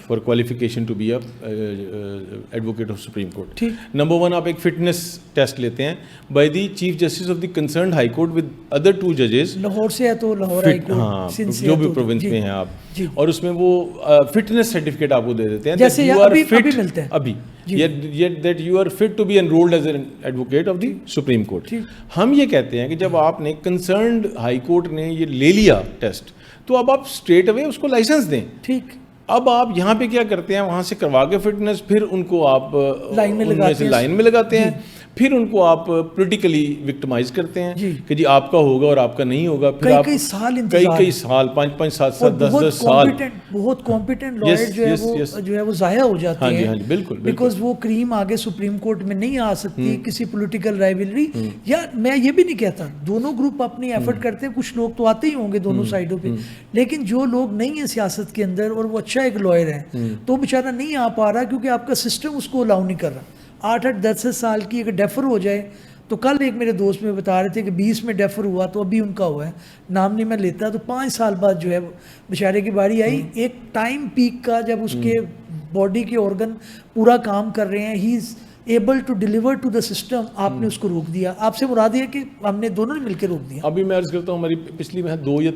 Speaker 2: for qualification to be advocate of supreme court. Number 1 آپ ایک فٹنس ٹیسٹ لیتے ہیں by the chief justice of the concerned high court with other 2 ججز.
Speaker 1: لاہور سے ہے تو لاہور ہائی کورٹ,
Speaker 2: ہاں جو بھی پروونس میں ہیں آپ, اور اس میں وہ فٹنس سرٹیفکیٹ آپ کو دے دیتے ہیں
Speaker 1: جیسے ابھی ملتے ہیں
Speaker 2: ابھی that you are fit to be enrolled as an advocate of the Supreme Court. ہم یہ کہتے ہیں کہ جب آپ نے کنسرنڈ ہائی کورٹ نے یہ لے لیا ٹیسٹ تو اب آپ اسٹریٹ اوے اس کو لائسنس دیں.
Speaker 1: ٹھیک,
Speaker 2: اب آپ یہاں پہ کیا کرتے ہیں, وہاں سے کروا کے فٹنس, پھر ان کو آپ
Speaker 1: لائن
Speaker 2: میں لگاتے ہیں, پھر ان کو آپ پولیٹیکلی وکٹمائز کرتے ہیں کہ جی آپ کا ہوگا اور آپ کا نہیں ہوگا. پھر آپ کئی سال 5 7 10 سال
Speaker 1: بہت کمپیٹنٹ لائر جو ہے وہ ضائع ہو جاتے ہیں.
Speaker 2: بالکل,
Speaker 1: بیکاز وہ کریم آگے سپریم کورٹ میں نہیں آ سکتی کسی پولیٹیکل رائیولری. یا میں یہ بھی نہیں کہتا, دونوں گروپ اپنی ایفرٹ کرتے ہیں, کچھ لوگ تو آتے ہی ہوں گے دونوں سائڈوں پہ, لیکن جو لوگ نہیں ہیں سیاست کے اندر اور وہ اچھا ایک لائر ہے تو بیچارہ نہیں آ پا رہا کیونکہ آپ کا سسٹم اس کو الاؤ نہیں کر رہا. 8-10 سال کی اگر ڈیفر ہو جائے تو کل ایک میرے دوست میں بتا رہے تھے کہ 20 میں ڈیفر ہوا تو ابھی ان کا ہوا ہے, نام نہیں میں لیتا, تو 5 سال بعد جو ہے بیچارے کی باری آئی. ایک ٹائم پیک کا جب اس کے باڈی کے آرگن پورا کام کر رہے ہیں, he is able to deliver to the system, آپ نے اس کو روک دیا. آپ سے مراد ہے کہ ہم نے دونوں نے مل کے روک دیا.
Speaker 2: ابھی میں عرض کرتا ہوں ہماری پچھلی میں 2 یا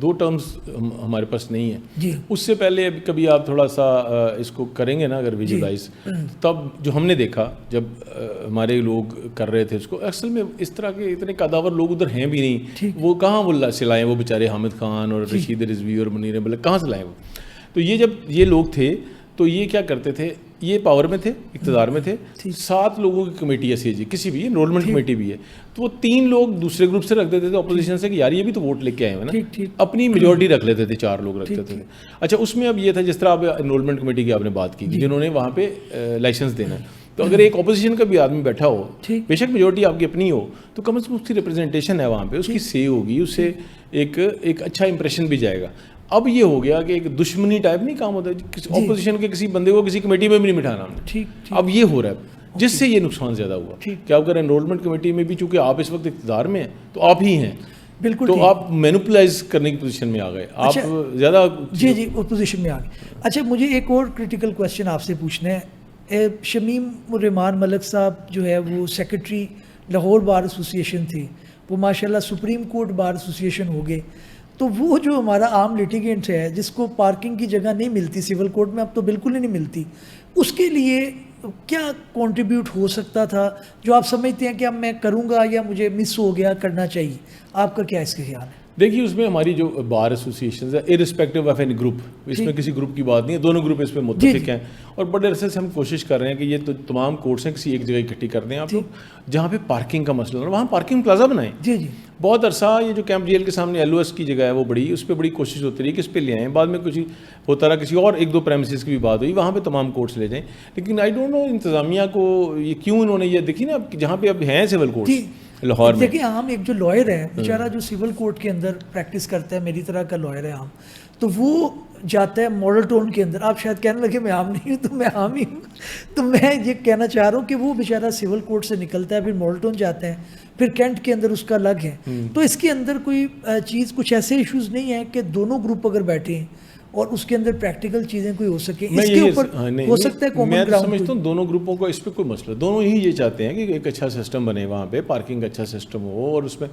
Speaker 2: 2 ٹرمز ہمارے پاس نہیں ہیں
Speaker 1: جی.
Speaker 2: اس سے پہلے کبھی آپ تھوڑا سا اس کو کریں گے نا اگر ویژولائز, تب جو ہم نے دیکھا جب ہمارے لوگ کر رہے تھے اس کو, اصل میں اس طرح کے اتنے قداور لوگ ادھر ہیں بھی نہیں. وہ کہاں وہ سے لائیں, وہ بیچارے حامد خان اور رشید رضوی اور منیر ملک کہاں سے لائیں وہ. تو یہ جب یہ لوگ تھے تو یہ کیا کرتے تھے, یہ پاور میں تھے, اقتدار میں تھے, 7 لوگوں کی کمیٹی ایسی ہے جی, کسی بھی انرولمنٹ کمیٹی بھی ہے, تو وہ 3 لوگ دوسرے گروپ سے رکھ دیتے تھے اپوزیشن سے کہ یار یہ بھی تو ووٹ لے کے آئے ہیں نا, اپنی میجورٹی رکھ لیتے تھے, 4 لوگ رکھتے تھے. اچھا اس میں اب یہ تھا جس طرح آپ انرولمنٹ کمیٹی کی آپ نے بات کی جنہوں نے وہاں پہ لائسنس دینا ہے, تو اگر ایک اپوزیشن کا بھی آدمی بیٹھا ہو, بے شک میجورٹی آپ کی اپنی ہو, تو کم از کم اس کی ریپرزنٹیشن ہے وہاں پہ, اس کی سی ہوگی, اس سے ایک اچھا امپریشن بھی جائے گا. اب یہ ہو گیا کہ ایک دشمنی ٹائپ نہیں کام ہوتا ہے, اپوزیشن کے کسی بندے کو کسی کمیٹی میں بھی نہیں بٹھانا ہم نے. اب یہ ہو رہا ہے جس سے یہ نقصان زیادہ ہوا کہ آپ اگر انرولمنٹ کمیٹی میں بھی, چونکہ آپ اس وقت اقتدار میں ہیں تو آپ ہی ہیں, بالکل, تو آپ مینوپلائز کرنے کی پوزیشن میں آ گئے, آپ زیادہ
Speaker 1: جی پوزیشن میں آ گئے. اچھا مجھے ایک اور کریٹیکل کویشچن آپ سے پوچھنا ہے. شمیم الرحمان ملک صاحب جو ہے وہ سیکرٹری لاہور بار ایسوسیشن تھے, وہ ماشاءاللہ سپریم کورٹ بار ایسوسیشن ہو گئے. تو وہ جو ہمارا عام لیٹیگنٹ ہے جس کو پارکنگ کی جگہ نہیں ملتی سول کورٹ میں, اب تو بالکل ہی نہیں ملتی, اس کے لیے کیا کنٹریبیوٹ ہو سکتا تھا جو آپ سمجھتے ہیں کہ اب میں کروں گا یا مجھے مس ہو گیا کرنا چاہیے؟ آپ کا کیا اس کا خیال ہے؟
Speaker 2: دیکھیے اس میں ہماری جو بار ایسوسیشنز ہے ارسپیکٹو آف اینی گروپ, اس میں کسی گروپ کی بات نہیں ہے, دونوں گروپ اس پہ متفق ہیں, اور بڑے عرصے سے ہم کوشش کر رہے ہیں کہ یہ تو تمام کورٹس ہیں کسی ایک جگہ اکٹھی کر دیں آپ لوگ, جہاں پہ پارکنگ کا مسئلہ ہے وہاں پارکنگ پلازا بنائیں.
Speaker 1: جی جی
Speaker 2: بہت عرصہ یہ جو کیمپ جیل کے سامنے ایل او ایس کی جگہ ہے وہ بڑی, اس پہ بڑی کوشش ہوتی رہی کہ اس پہ لے آئیں, بعد میں کچھ ہوتا رہا کسی اور ایک دو پریمیسز کی بھی بات ہوئی, وہاں پہ تمام کورٹس لے جائیں. لیکن آئی ڈونٹ نو انتظامیہ کو یہ کیوں انہوں نے یہ دیکھی نا جہاں پہ اب ہیں سول کورٹس لاہور میں.
Speaker 1: دیکھیں عام ایک جو لائر ہے بیچارہ جو سول کورٹ کے اندر پریکٹس کرتا ہے, میری طرح کا لائر ہے عام, تو وہ جاتا ہے ماڈل ٹاؤن کے اندر. آپ شاید کہنے لگے میں عام نہیں ہوں, تو میں عام ہی ہوں. تو میں یہ کہنا چاہ رہا ہوں کہ وہ بیچارہ سول کورٹ سے نکلتا ہے, پھر ماڈل ٹاؤن جاتا ہے, پھر کینٹ کے اندر اس کا الگ ہے. تو اس کے اندر کوئی چیز, کچھ ایسے ایشوز نہیں ہیں کہ دونوں گروپ اگر بیٹھے ہیں اور اس کے اندر پریکٹیکل چیزیں کوئی ہو سکے, اس کے اوپر ہو سکتا ہے کامن گراؤنڈ.
Speaker 2: میں سمجھتا ہوں دونوں گروپوں کو اس پہ کوئی مسئلہ, دونوں ہی یہ چاہتے ہیں کہ ایک اچھا سسٹم بنے وہاں پہ, پارکنگ کا اچھا سسٹم ہو, اور اس میں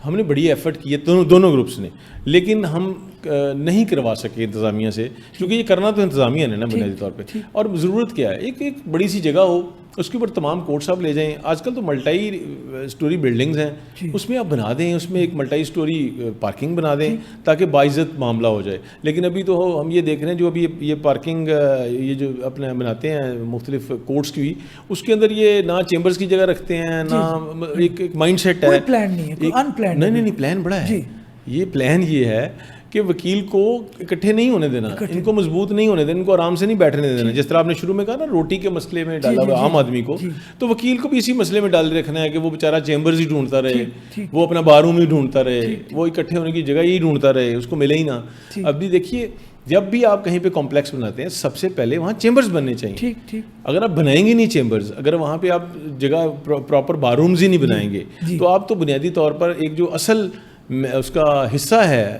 Speaker 2: ہم نے بڑی ایفرٹ کی ہے دونوں گروپس نے, لیکن ہم نہیں کروا سکے انتظامیہ سے, کیونکہ یہ کرنا تو انتظامیہ نے نا بنیادی طور پہ. اور ضرورت کیا ہے, ایک بڑی سی جگہ ہو, اس کے اوپر تمام کورٹس آپ لے جائیں. آج کل تو ملٹائی اسٹوری بلڈنگز ہیں, اس میں آپ بنا دیں, اس میں ایک ملٹائی اسٹوری پارکنگ بنا دیں تاکہ باعزت معاملہ ہو جائے. لیکن ابھی تو ہم یہ دیکھ رہے ہیں جو ابھی یہ پارکنگ یہ جو اپنے بناتے ہیں مختلف کورٹس کی, اس کے اندر یہ نہ چیمبرز کی جگہ رکھتے ہیں, نہ ایک مائنڈ سیٹ ہے,
Speaker 1: پلان نہیں ہے, ان پلان
Speaker 2: نہیں, پلان بڑا ہے. یہ پلان یہ ہے کہ وکیل کو اکٹھے نہیں ہونے دینا, ان کو مضبوط نہیں ہونے دینا, ان کو آرام سے نہیں بیٹھنے دینا. جس طرح آپ نے شروع میں کہا نا روٹی کے مسئلے میں ڈالا ہوا عام آدمی کو, تو وکیل کو بھی اسی مسئلے میں ڈال رکھنا ہے کہ وہ بیچارہ چیمبرز ہی ڈھونڈتا رہے, وہ اپنا بار روم ہی ڈھونڈتا رہے, وہ اکٹھے ہونے کی جگہ ہی ڈھونڈتا رہے, اس کو ملے ہی نہ. اب بھی دیکھیے جب بھی آپ کہیں پہ کمپلیکس بناتے ہیں سب سے پہلے وہاں چیمبرز بننے چاہیے. اگر آپ بنائیں گے نہیں چیمبرز, اگر وہاں پہ آپ جگہ پراپر بار رومز ہی نہیں بنائیں گے, تو آپ تو بنیادی طور پر ایک جو اصل اس کا حصہ ہے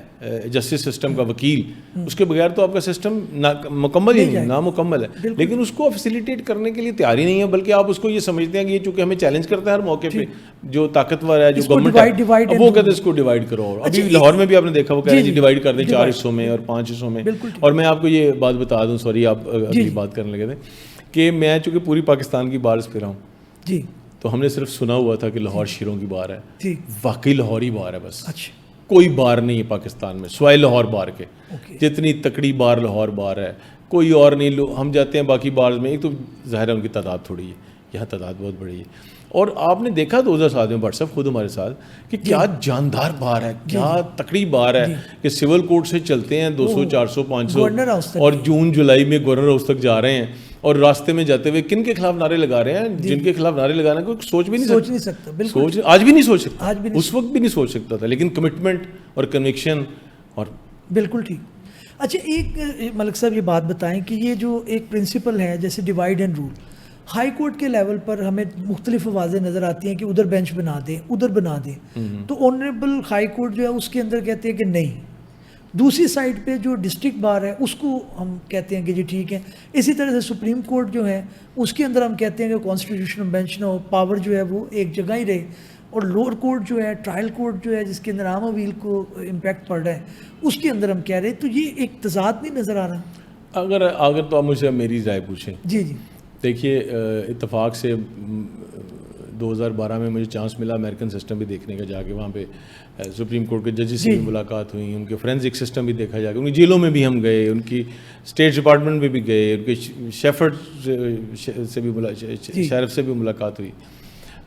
Speaker 2: جسٹس سسٹم کا وکیل, اس کے بغیر تو آپ کا سسٹم مکمل ہی نہیں, نامکمل ہے. لیکن اس کو فیسیلیٹیٹ کرنے کے لیے تیار ہی نہیں ہے, بلکہ آپ اس کو یہ سمجھتے ہیں کہ یہ چونکہ ہمیں چیلنج کرتا ہے ہر موقع پہ, جو طاقتور ہے, جو گورنمنٹ ہے, وہ کہتے ہیں اس کو ڈیوائڈ کرو. اور ابھی لاہور میں بھی آپ نے دیکھا وہ کہہ رہے ہیں ڈیوائڈ کر دیں 4 حصوں میں اور 5 حصوں میں. اور میں آپ کو یہ بات بتا دوں, سوری آپ اگلی بات کرنے لگے تھے, کہ میں چونکہ پوری پاکستان کی بارز پھرا ہوں, تو ہم نے صرف سنا ہوا تھا کہ لاہور شیروں کی بار ہے. واقعی لاہور ہی بار ہے, بس کوئی بار نہیں ہے پاکستان میں سوائے لاہور بار کے. جتنی تکڑی بار لاہور بار ہے, کوئی اور نہیں. ہم جاتے ہیں باقی بارز میں, ایک تو ظاہر ہے ان کی تعداد تھوڑی ہے, یہاں تعداد بہت بڑی ہے. اور آپ نے دیکھا 2007 میں بٹ صاحب خود ہمارے ساتھ کہ کیا جاندار بار ہے, کیا تکڑی بار ہے, کہ سول کورٹ سے چلتے ہیں 200 400 500 اور جون جولائی میں گورنر ہاؤس تک جا رہے ہیں, اور راستے میں جاتے ہوئے کن کے خلاف نعرے لگا رہے ہیں, جن کے خلاف نعرے لگانا کوئی سوچ بھی نہیں سکتا. آج بھی نہیں سوچ سکتا, اس وقت بھی نہیں سوچ سکتا تھا, لیکن کمٹمنٹ اور کنوکشن. اور
Speaker 1: بالکل ٹھیک. اچھا ایک ملک صاحب یہ بات بتائیں کہ یہ جو ایک پرنسپل ہے جیسے divide and rule, high court کے لیول پر ہمیں مختلف آوازیں نظر آتی ہیں کہ ادھر بینچ بنا دیں, ادھر بنا دیں, تو آنریبل ہائی کورٹ جو ہے اس کے اندر کہتے ہیں کہ نہیں. دوسری سائڈ پہ جو ڈسٹرکٹ بار ہے اس کو ہم کہتے ہیں کہ جی ٹھیک ہے. اسی طرح سے سپریم کورٹ جو ہے اس کے اندر ہم کہتے ہیں کہ کانسٹیٹیوشنل بینچ نہ ہو, پاور جو ہے وہ ایک جگہ ہی رہے. اور لوور کورٹ جو ہے, ٹرائل کورٹ جو ہے جس کے اندر عام اویل کو امپیکٹ پڑ رہا ہے, اس کے اندر ہم کہہ رہے ہیں. تو یہ ایک تضاد نہیں نظر آ رہا؟
Speaker 2: اگر تو آپ مجھ سے میری رائے پوچھیں.
Speaker 1: جی جی
Speaker 2: دیکھیے اتفاق سے 2012 میں مجھے چانس ملا امریکن سسٹم بھی دیکھنے کا, جا کے وہاں پہ سپریم کورٹ کے ججز سے بھی ملاقات ہوئی, ان کے فورینسک سسٹم بھی دیکھا جا کے, ان کی جیلوں میں بھی ہم گئے, ان کی اسٹیٹ ڈپارٹمنٹ میں بھی گئے, ان کے شیفرڈ سے بھی شیرف سے بھی ملاقات ہوئی.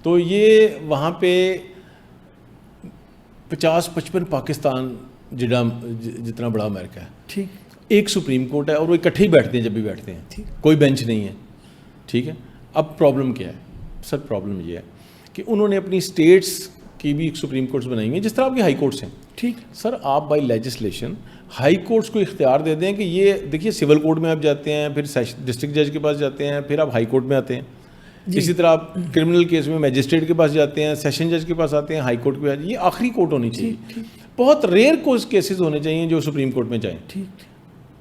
Speaker 2: تو یہ وہاں پہ 50-55 پاکستان جتنا بڑا امریکہ ہے,
Speaker 1: ٹھیک,
Speaker 2: ایک سپریم کورٹ ہے, اور وہ اکٹھے ہی بیٹھتے ہیں جب بھی بیٹھتے ہیں, کوئی بینچ نہیں ہے. ٹھیک ہے. اب پرابلم کیا ہے سر؟ پرابلم یہ ہے کہ انہوں نے اپنی اسٹیٹس کی بھی سپریم کورٹس بنائی ہیں جس طرح آپ کی ہائی کورٹس ہیں. ٹھیک سر, آپ بائی لیجسلیشن ہائی کورٹس کو اختیار دے دیں کہ یہ دیکھیے سول کورٹ میں آپ جاتے ہیں, پھر ڈسٹرکٹ جج کے پاس جاتے ہیں, پھر آپ ہائی کورٹ میں آتے ہیں. اسی طرح آپ کرمنل کیس میں میجسٹریٹ کے پاس جاتے ہیں, سیشن جج کے پاس آتے ہیں, ہائی کورٹ پہ. یہ آخری کورٹ ہونی چاہیے. بہت ریئر کیسز ہونے چاہیے جو سپریم کورٹ میں جائیں.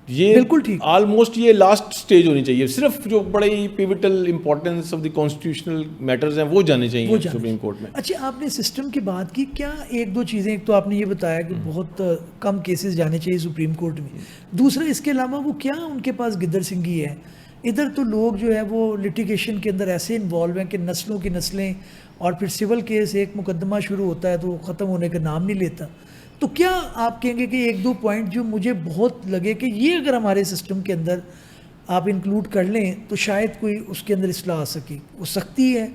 Speaker 2: یہ
Speaker 1: بالکل ٹھیک,
Speaker 2: آلموسٹ یہ لاسٹ سٹیج ہونی چاہیے. صرف جو بڑے pivotal importance of the constitutional matters ہیں وہ جانے چاہیے سپریم کورٹ میں.
Speaker 1: اچھا آپ نے سسٹم کی بات کی, کیا ایک دو چیزیں, ایک تو آپ نے یہ بتایا کہ بہت کم کیسز جانے چاہیے سپریم کورٹ میں, دوسرا اس کے علاوہ وہ کیا ان کے پاس گدر سنگھی ہے؟ ادھر تو لوگ جو ہے وہ لٹیگیشن کے اندر ایسے انوالو ہیں کہ نسلوں کی نسلیں, اور پھر سول کیس ایک مقدمہ شروع ہوتا ہے تو ختم ہونے کا نام نہیں لیتا. تو کیا آپ کہیں گے کہ ایک دو پوائنٹ جو مجھے بہت لگے کہ یہ اگر ہمارے سسٹم کے اندر آپ انکلوڈ کر لیں تو شاید کوئی اس کے اندر اصلاح آ سکے؟ وہ سختی ہے,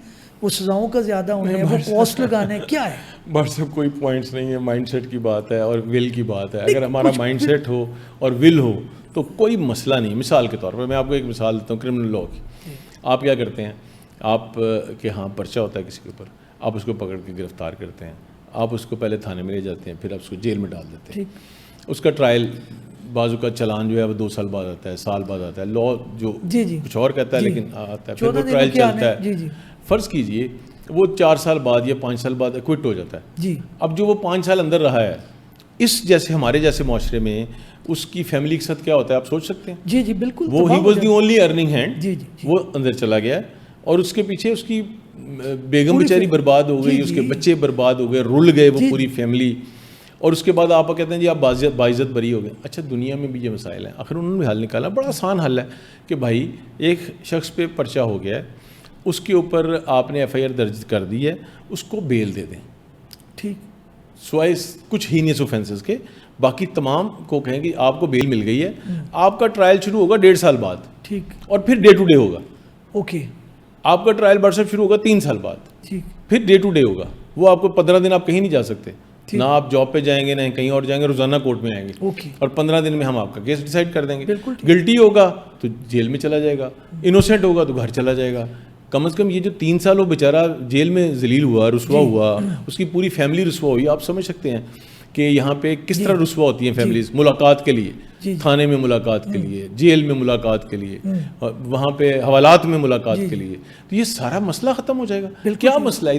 Speaker 1: وہ سزاؤں کا زیادہ ہونا ہے, وہ کاسٹ لگانا ہے, کیا ہے؟
Speaker 2: بٹ سب کوئی پوائنٹس نہیں ہے, مائنڈ سیٹ کی بات ہے اور ول کی بات ہے. اگر ہمارا مائنڈ سیٹ ہو اور ول ہو تو کوئی مسئلہ نہیں. مثال کے طور پر میں آپ کو ایک مثال دیتا ہوں کرمنل لاء کی. آپ کیا کرتے ہیں, آپ کے ہاں پرچہ ہوتا ہے کسی کے اوپر, آپ اس کو پکڑ کے گرفتار کرتے ہیں, آپ اس کو پہلے تھانے میں لے جاتے ہیں, پھر آپ اس کو جیل میں ڈال دیتے ہیں. اس کا ٹرائل بعض کا چلان جو ہے وہ 2 سال بعد آتا ہے, سال بعد آتا ہے. لا جو کچھ اور کہتا ہے لیکن آتا ہے, پھر وہ ٹرائل چلتا ہے. فرض کیجئے وہ 4 سال بعد یا 5 سال بعد ایکوٹ ہو جاتا ہے. اب جو وہ 5 سال اندر رہا ہے, اس جیسے ہمارے جیسے معاشرے میں اس کی فیملی کے ساتھ کیا ہوتا ہے آپ سوچ سکتے ہیں؟
Speaker 1: جی جی بالکل.
Speaker 2: وہ he was the only earning hand, وہ اندر چلا گیا اور اس کے پیچھے اس کی بیگم بیچاری برباد ہو گئی, اس کے بچے برباد ہو گئے, رل گئے وہ پوری فیملی. اور اس کے بعد آپ کہتے ہیں جی آپ باعزت بری ہو گئے. اچھا دنیا میں بھی یہ مسائل ہیں, آخر انہوں نے بھی حل نکالا, بڑا آسان حل ہے کہ بھائی ایک شخص پہ پرچہ ہو گیا ہے, اس کے اوپر آپ نے ایف آئی آر درج کر دی ہے, اس کو بیل دے دیں. ٹھیک, سوائے کچھ ہینیس اوفینسز کے, باقی تمام کو کہیں کہ آپ کو بیل مل گئی ہے. آپ کا ٹرائل شروع ہوگا 1.5 سال بعد, ٹھیک, اور پھر ڈے ٹو ڈے ہوگا. اوکے, آپ کا ٹرائل واٹس شروع ہوگا 3 سال بعد, ٹھیک, پھر ڈے ٹو ڈے ہوگا. وہ آپ کو 15 دن آپ کہیں نہیں جا سکتے, نہ آپ جاب پہ جائیں گے نہ کہیں اور جائیں گے, روزانہ کورٹ میں آئیں گے, اور 15 دن میں ہم آپ کا کیس ڈیسائیڈ کر دیں گے. گلٹی ہوگا تو جیل میں چلا جائے گا, انوسینٹ ہوگا تو گھر چلا جائے گا. کم از کم یہ جو 3 سال وہ بیچارہ جیل میں ذلیل ہوا, رسوا ہوا, اس کی پوری فیملی رسوا ہوئی. آپ سمجھ سکتے ہیں کہ یہاں پہ کس طرح رسوا ہوتی ہیں فیملیز ملاقات کے لیے, تھانے میں ملاقات کے لیے, جیل میں ملاقات کے لیے, وہاں پہ حوالات میں ملاقات کے لیے. تو یہ سارا مسئلہ ختم ہو جائے گا. کیا مسئلہ ہے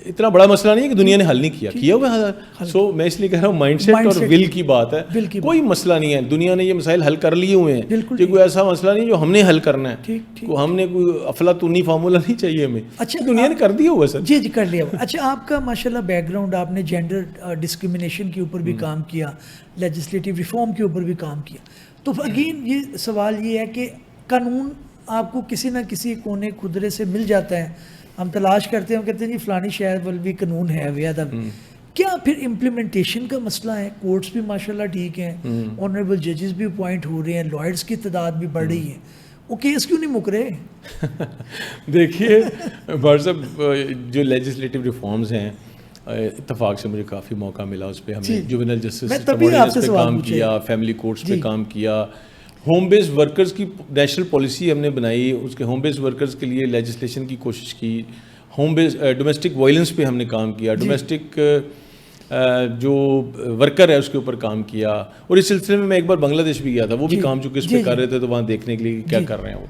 Speaker 2: اتنا بڑا مسئلہ نہیں ہے کہ دنیا نے حل نہیں کیا ہوا ہے. سو میں اس لیے کہہ رہا ہوں مائنڈ سیٹ اور ول کی بات ہے. کوئی مسئلہ نہیں ہے, دنیا نے یہ مسائل حل کر لیے ہوئے ہیں. یہ کوئی ایسا مسئلہ نہیں جو ہم نے حل کرنا ہے, ہم نے کوئی افلاطونی فارمولا نہیں چاہیے ہمیں. اچھا دنیا نے کر دیا ہوا سر.
Speaker 1: جی کر لیا. اچھا آپ کا ماشاءاللہ بیک گراؤنڈ, آپ نے جینڈر ڈسکرمنیشن کے اوپر بھی کام کیا, لیجسلیٹو ریفارم کے اوپر بھی کام کیا. تو اگین یہ سوال یہ ہے کہ قانون آپ کو کسی نہ کسی کونے خدرے سے مل جاتا ہے, ہم تلاش کرتے ہیں, ہم کہتے ہیں جی فلانی شہر ول بھی قانون ہے ویادہ. کیا پھر امپلیمنٹیشن کا مسئلہ ہے؟ کورٹس بھی ماشاءاللہ ٹھیک ہیں, آنریبل ججز بھی اپوائنٹ ہو رہے ہیں, لائرز کی تعداد بھی بڑھ رہی ہے, وہ کیس کیوں نہیں مک رہے؟
Speaker 2: دیکھیے بھائی صاحب, جو لیجسلیٹو ریفارمز ہیں, اتفاق سے مجھے کافی موقع ملا اس پہ. ہم نے جوینل جسٹس پہ کام کیا, فیملی کورٹس پہ کام کیا, ہوم بیسڈ ورکرز کی نیشنل پالیسی ہم نے بنائی, اس کے ہوم بیسڈ ورکرز کے لیے لیجسلیشن کی کوشش کی. ہوم بیسڈ ڈومیسٹک وائلنس پہ ہم نے کام کیا, ڈومیسٹک جو ورکر ہے اس کے اوپر کام کیا. اور اس سلسلے میں ایک بار بنگلہ دیش بھی گیا تھا, وہ بھی کام چونکہ اس پہ کر رہے تھے, تو وہاں دیکھنے کے لیے کیا کر رہے ہیں وہ.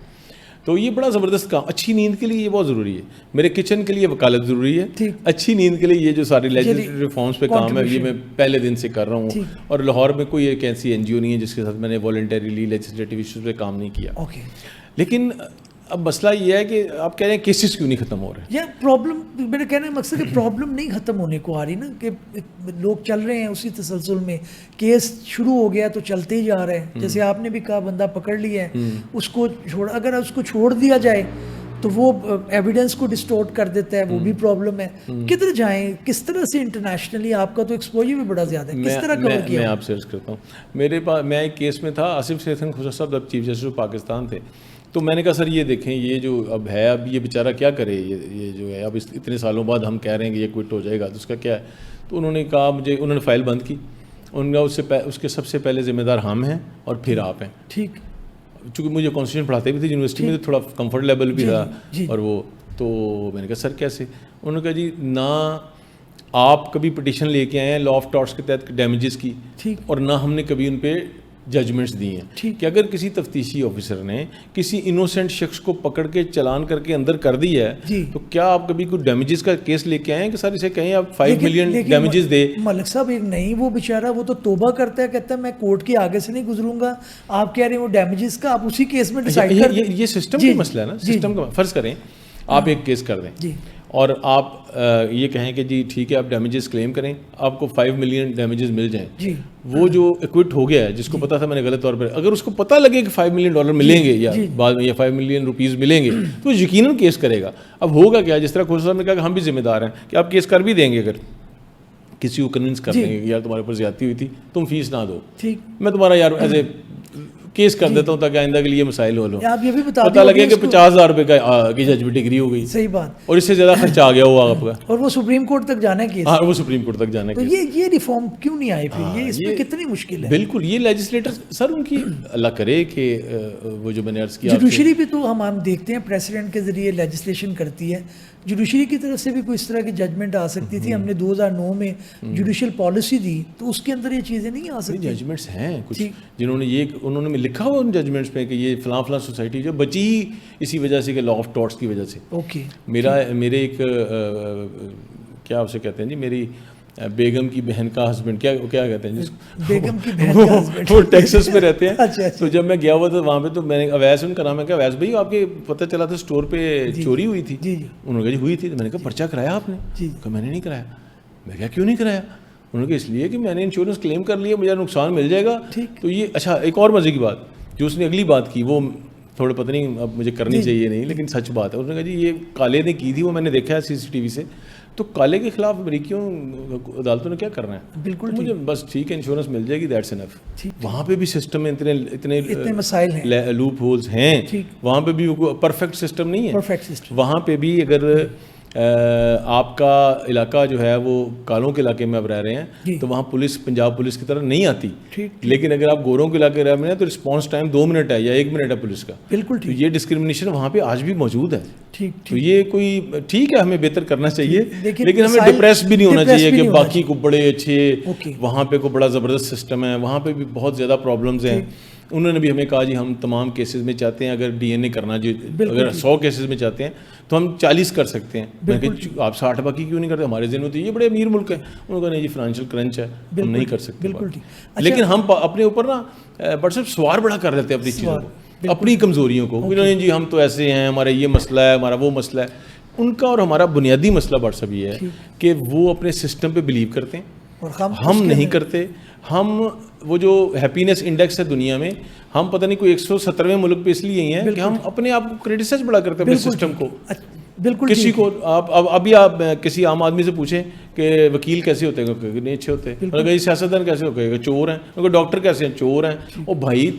Speaker 2: تو یہ بڑا زبردست کام. اچھی نیند کے لیے یہ بہت ضروری ہے, میرے کچن کے لیے وکالت ضروری ہے, اچھی نیند کے لیے یہ جو سارے لیجسلیٹو ریفارمز پہ کام ہے یہ میں پہلے دن سے کر رہا ہوں. اور لاہور میں کوئی ایک ایسی این جی او نہیں ہے جس کے ساتھ میں نے والنٹریلی لیجسلیٹو ایشوز پہ کام نہیں کیا. لیکن اب مسئلہ یہ ہے کہ آپ کہہ رہے ہیں کیسز کیوں نہیں ختم ہو رہے ہیں؟
Speaker 1: یہ پرابلم, میرا کہنا ہے مقصد کہ پرابلم نہیں ختم ہونے کو آ رہی نا, کہ لوگ چل رہے ہیں اسی تسلسل میں, کیس شروع ہو گیا تو چلتے ہی جا رہے ہیں. جیسے آپ نے بھی کہا بندہ پکڑ لیا ہے, اس کو اگر اس کو چھوڑ دیا جائے تو وہ ایویڈنس کو ڈسٹورٹ کر دیتا ہے, وہ بھی پرابلم ہے. کدھر جائیں, کس طرح سے انٹرنیشنلی آپ کا تو ایکسپوجر بھی بڑا زیادہ ہے, کس طرح کور کیا؟
Speaker 2: میں آپ سے عرض کرتا ہوں, میرے پاس میں ایک کیس میں تھا, آصف سیتھن خسرو صاحب جب چیف جسٹس پاکستان تھے, تو میں نے کہا سر یہ دیکھیں یہ جو اب ہے, اب یہ بیچارہ کیا کرے, یہ جو ہے اب اتنے سالوں بعد ہم کہہ رہے ہیں کہ یہ کوئٹ ہو جائے گا, تو اس کا کیا ہے. تو انہوں نے کہا مجھے, انہوں نے فائل بند کی, انہوں نے کہا اس کے سب سے پہلے ذمہ دار ہم ہیں اور پھر آپ ہیں. ٹھیک, چونکہ مجھے کانسٹیٹیوشن پڑھاتے بھی تھے یونیورسٹی میں, تو تھوڑا کمفرٹ لیول بھی تھا. اور وہ تو میں نے کہا سر کیسے؟ انہوں نے کہا جی نہ آپ کبھی پٹیشن لے کے آئے ہیں لا آف ٹارٹس کے تحت ڈیمیجز کی, اور نہ ہم نے کبھی ان پہ ججمنٹس دی ہیں کہ اگر کسی تفتیشی آفیسر نے کسی انوسینٹ شخص کو پکڑ کے چلان کر کے اندر کر دی ہے, تو کیا آپ کبھی کوئی ڈیمیجز کا کیس لے کے آئے ہیں کہ سر اسے کہیں آپ 5 ملین ڈیمیجز دے؟
Speaker 1: ملک صاحب ایک نہیں, وہ بیچارہ وہ تو توبہ کرتا ہے, کہتا ہے میں کورٹ کے آگے سے نہیں گزروں گا, آپ کہہ رہے ہیں وہ ڈیمیجز کا آپ اسی کیس میں ڈیسائیڈ کر دیں.
Speaker 2: یہ سسٹم کا مسئلہ ہے نا, سسٹم کا. فرض کریں آپ ایک کیس کر دیں اور آپ یہ کہیں کہ جی ٹھیک ہے آپ ڈیمیجز کلیم کریں, آپ کو 5 ملین ڈیمیجز مل جائیں. وہ جو ایکوٹ ہو گیا ہے, جس کو پتا تھا میں نے غلط طور پر, اگر اس کو پتہ لگے کہ $5 ملین ملیں گے یا بعد میں یا 5 ملین روپیز ملیں گے, تو یقیناً کیس کرے گا. اب ہوگا کیا, جس طرح خسرو صاحب نے کہا کہ ہم بھی ذمہ دار ہیں کہ آپ کیس کر بھی دیں گے, اگر کسی کو کنونس کر دیں گے کہ یار تمہارے اوپر زیادتی ہوئی تھی, تم فیس نہ دو,
Speaker 1: ٹھیک,
Speaker 2: میں تمہارا یار ایز اے کیس کر دیتا ہوں تاکہ آئندہ کے لیے مسائل ہو لو.
Speaker 1: آپ یہ بھی بتا
Speaker 2: پتہ لگے کہ 50,000 روپے کی ججمنٹ ڈگری ہو گئی,
Speaker 1: صحیح بات,
Speaker 2: اور اس سے زیادہ خرچہ آ گیا ہوا آپ کا,
Speaker 1: اور وہ سپریم کورٹ تک جانا ہے کیس.
Speaker 2: ہاں وہ سپریم کورٹ تک جانا ہے.
Speaker 1: تو یہ ریفارم کیوں نہیں آئے پھر, یہ اس میں کتنی مشکل ہے.
Speaker 2: بالکل, یہ لیجسلیٹر سر ان کی اللہ کرے کہ وہ جو میں نے عرض کیا
Speaker 1: جوڈیشری بھی تو ہم دیکھتے ہیں پریسیڈنٹ کے ذریعے لیجسلیشن کرتی ہے, جوڈیشری کی طرف سے بھی کوئی اس طرح کی ججمنٹ آ سکتی تھی. ہم نے 2009 میں جوڈیشل پالیسی دی تو اس کے اندر یہ چیزیں نہیں آ سکتی.
Speaker 2: ججمنٹس ہیں کچھ جنہوں نے یہ انہوں نے لکھا ہوا ان ججمنٹس پہ کہ یہ فلاں فلاں سوسائٹی جو بچی ہی اسی وجہ سے کہ لا آف ٹاٹس کی وجہ سے.
Speaker 1: اوکے,
Speaker 2: میرے ایک کیا اسے کہتے ہیں جی, میری بیگم کی بہن کا ہسبینڈ, کیا کہتے ہیں جی,
Speaker 1: بیگم کی بہن کا ہسبینڈ,
Speaker 2: وہ ٹیکسس میں رہتے ہیں.
Speaker 1: اچھا,
Speaker 2: تو جب میں گیا ہوا تھا وہاں پہ تو میں نے اویس ان کا نام ہے کہ اویس بھائی آپ کے پتہ چلا تھا اسٹور پہ چوری ہوئی تھی. انہوں نے کہا جی ہوئی تھی. تو میں نے کہا پرچہ کرایا آپ نے؟ کہا میں نے نہیں کرایا. میں کہا کیوں نہیں کرایا؟ انہوں نے کہا اس لیے کہ میں نے انشورنس کلیم کر لیا, مجھے نقصان مل جائے گا. تو یہ اچھا ایک اور مزے کی بات جو اس نے اگلی بات کی, وہ تھوڑا پتہ نہیں اب مجھے کرنی چاہیے نہیں, لیکن سچ بات ہے. انہوں نے کہا جی یہ کالے نے کی تھی, وہ میں نے دیکھا ہے CCTV سے, تو کالے کے خلاف امریکیوں عدالتوں نے کیا کرنا ہے؟
Speaker 1: بالکل
Speaker 2: مجھے بس ٹھیک ہے انشورنس مل جائے گی, دیٹس انف. وہاں پہ بھی سسٹم میں اتنے
Speaker 1: مسائل ہیں,
Speaker 2: لوپ ہولز ہیں, وہاں پہ بھی پرفیکٹ سسٹم نہیں ہے. وہاں پہ بھی اگر آپ کا علاقہ جو ہے وہ کالوں کے علاقے میں اب رہ رہے ہیں تو وہاں پولیس پنجاب پولیس کی طرح نہیں آتی, لیکن اگر آپ گوروں کے علاقے رہ رہے ہیں تو رسپانس ٹائم 2 منٹ ہے یا 1 منٹ ہے پولیس کا.
Speaker 1: بالکل,
Speaker 2: تو یہ ڈسکرمنیشن وہاں پہ آج بھی موجود ہے. تو یہ کوئی ٹھیک ہے, ہمیں بہتر کرنا چاہیے, لیکن ہمیں ڈپریس بھی نہیں ہونا چاہیے کہ باقی کو بڑے اچھے وہاں پہ کو بڑا زبردست سسٹم ہے, وہاں پہ بھی بہت زیادہ پرابلمز ہیں. انہوں نے بھی ہمیں کہا جی ہم تمام کیسز میں چاہتے ہیں اگر DNA کرنا, جو اگر 100 کیسز میں چاہتے ہیں تو ہم 40 کر سکتے ہیں. میں کہ آپ 60 باقی کیوں نہیں کرتے؟ ہمارے ذہن میں تو یہ بڑے امیر ملک ہے. انہوں نے کہا نہیں جی فائنینشیل کرنچ ہے, ہم نہیں کر سکتے. لیکن ہم اپنے اوپر نا بٹ صرف سوار بڑا کر لیتے ہیں اپنی چیزوں کو, اپنی کمزوریوں کو. جی ہم تو ایسے ہیں, ہمارا یہ مسئلہ ہے, ہمارا وہ مسئلہ ہے. ان کا اور ہمارا بنیادی مسئلہ بٹ سب یہ ہے کہ وہ اپنے سسٹم پہ بلیو کرتے ہیں, ہم نہیں کرتے. ہم وہ جو ہیپینس انڈیکس ہے دنیا میں, ہم پتہ نہیں کوئی 170ویں ملک پہ اس لیے ہی ہیں کہ ہم اپنے آپ کو کریٹیسائز بڑا کرتے ہیں اپنے سسٹم کو.
Speaker 1: بالکل,
Speaker 2: کسی کو ابھی آپ کسی عام آدمی سے پوچھیں کہ وکیل کیسے ہوتے ہیں, نہیں اچھے ہوتے. کہیں سیاستدان کیسے ہوتے ہیں, چور ہیں. ڈاکٹر کیسے ہیں, چور ہیں. او بھائی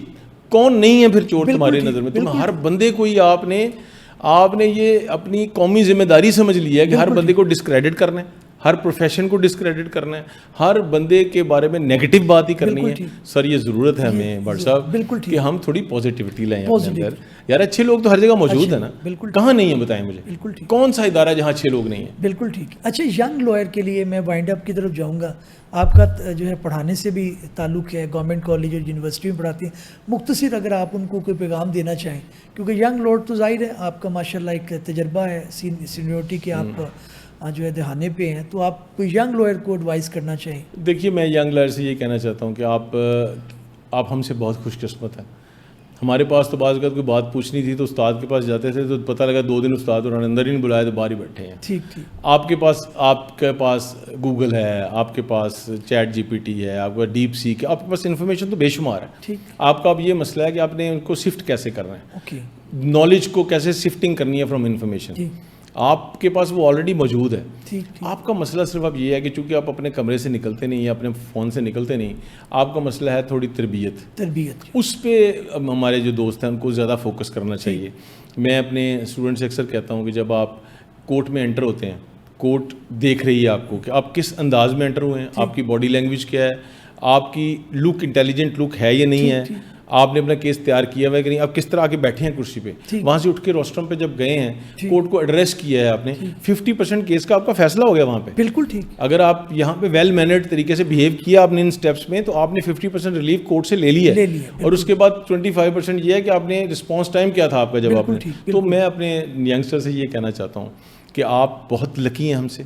Speaker 2: کون نہیں ہے پھر چور تمہاری نظر میں؟ تم ہر بندے کو ہی آپ نے یہ اپنی قومی ذمہ داری سمجھ لیا ہے کہ ہر بندے کو ڈسکریڈٹ کرنا ہے, ہر پروفیشن کو ڈسکریڈٹ کرنا ہے, ہر بندے کے بارے میں نیگیٹو بات ہی کرنی ہے. سر یہ ضرورت ہے ہمیں بٹ صاحب کہ ہم تھوڑی پازیٹیوٹی لائیں اپنے اندر. یار اچھے لوگ تو ہر جگہ موجود ہیں نا, کہاں نہیں ہیں بتائیں مجھے, کون سا ادارہ جہاں اچھے لوگ نہیں ہیں؟
Speaker 1: بالکل ٹھیک. اچھا ینگ لائر کے لیے میں وائنڈ اپ کی طرف جاؤں گا. آپ کا جو ہے پڑھانے سے بھی تعلق ہے, گورنمنٹ کالج اور یونیورسٹی میں پڑھاتے ہیں. مختصر اگر آپ ان کو کوئی پیغام دینا چاہیں, کیونکہ ینگ لارڈ تو ظاہر ہے آپ کا ماشاء اللہ ایک تجربہ ہے, سینیورٹی کے آپ جو ہے دہانے پہ ہیں, تو آپ کوئی ینگ لائر کو ایڈوائز کرنا چاہیں.
Speaker 2: دیکھیے میں ینگ لائر سے یہ کہنا چاہتا ہوں کہ آپ ہم سے بہت خوش قسمت ہیں. ہمارے پاس تو بعض اوقات کوئی بات پوچھنی تھی تو استاد کے پاس جاتے تھے تو پتہ لگا 2 دن استاد انہوں نے اندر ہی نہیں بلایا تو باہر ہی بیٹھے ہیں.
Speaker 1: ٹھیک.
Speaker 2: آپ کے پاس گوگل ہے, آپ کے پاس چیٹ GPT ہے, آپ کا ڈیپ سیک ہے, آپ کے پاس انفارمیشن تو بے شمار ہے. آپ کا اب یہ مسئلہ ہے کہ آپ نے ان کو سفٹ کیسے کرنا ہے, نالج کو کیسے سفٹنگ کرنی ہے فرام انفارمیشن. آپ کے پاس وہ آلریڈی موجود ہے. آپ کا مسئلہ صرف اب یہ ہے کہ چونکہ آپ اپنے کمرے سے نکلتے نہیں یا اپنے فون سے نکلتے نہیں, آپ کا مسئلہ ہے تھوڑی تربیت. اس پہ ہمارے جو دوست ہیں ان کو زیادہ فوکس کرنا چاہیے. میں اپنے اسٹوڈنٹ سے اکثر کہتا ہوں کہ جب آپ کورٹ میں انٹر ہوتے ہیں, کورٹ دیکھ رہی ہے آپ کو کہ آپ کس انداز میں انٹر ہوئے ہیں, آپ کی باڈی لینگویج کیا ہے, آپ کی لک انٹیلیجنٹ لک ہے یا نہیں ہے, آپ نے اپنا کیس تیار کیا ہوا ہے کہ نہیں, آپ کس طرح آ کے بیٹھے ہیں کرسی پہ, وہاں سے اٹھ کے روسٹرم پہ جب گئے ہیں, کورٹ کو ایڈریس کیا ہے آپ نے, 50% کیس کا آپ کا فیصلہ ہو گیا وہاں پہ.
Speaker 1: بالکل ٹھیک.
Speaker 2: اگر آپ یہاں پہ ویل مینرڈ طریقے سے بہیو کیا آپ نے ان سٹیپس میں, تو آپ نے 50% ریلیف کورٹ سے لے لیا ہے. اور اس کے بعد 25% یہ ہے کہ آپ نے رسپانس ٹائم کیا تھا آپ کا جب آپ نے. تو میں اپنے ینگسٹر سے یہ کہنا چاہتا ہوں کہ آپ بہت لکی ہیں ہم سے,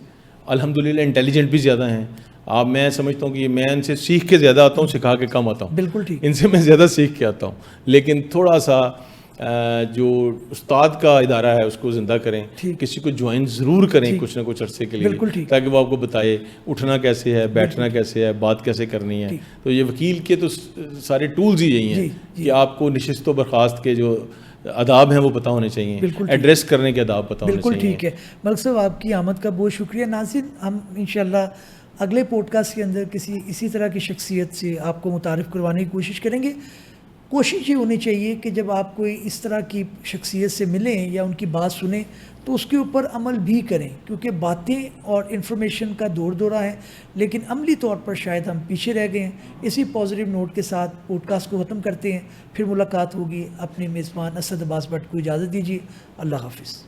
Speaker 2: الحمدللہ انٹیلیجنٹ بھی زیادہ ہیں آپ. میں سمجھتا ہوں کہ میں ان سے سیکھ کے زیادہ آتا ہوں, سکھا کے کم آتا ہوں.
Speaker 1: بالکل ٹھیک.
Speaker 2: ان سے میں زیادہ سیکھ کے آتا ہوں, لیکن تھوڑا سا جو استاد کا ادارہ ہے اس کو زندہ کریں, کسی کو جوائن ضرور کریں کچھ نہ کچھ عرصے کے لیے, تاکہ وہ آپ کو بتائے اٹھنا کیسے ہے, بیٹھنا کیسے ہے, بات کیسے کرنی ہے. تو یہ وکیل کے تو سارے ٹولز ہی یہی ہیں کہ آپ کو نشست و برخاست کے جو آداب ہیں وہ پتہ ہونے چاہیے, ایڈریس کرنے کے آداب پتہ ہونے چاہیے.
Speaker 1: بالکل ٹھیک ہے. ملک صاحب آپ کی آمد کا بہت شکریہ. ناظرین ہم انشاءاللہ اگلے پوڈ کاسٹ کے اندر کسی اسی طرح کی شخصیت سے آپ کو متعارف کروانے کی کوشش کریں گے. کوشش یہ ہونی چاہیے کہ جب آپ کوئی اس طرح کی شخصیت سے ملیں یا ان کی بات سنیں تو اس کے اوپر عمل بھی کریں, کیونکہ باتیں اور انفارمیشن کا دور دورہ ہے لیکن عملی طور پر شاید ہم پیچھے رہ گئے ہیں. اسی پازیٹیو نوٹ کے ساتھ پوڈ کاسٹ کو ختم کرتے ہیں, پھر ملاقات ہوگی. اپنے میزبان اسد عباس بٹ کو اجازت دیجیے. اللہ حافظ.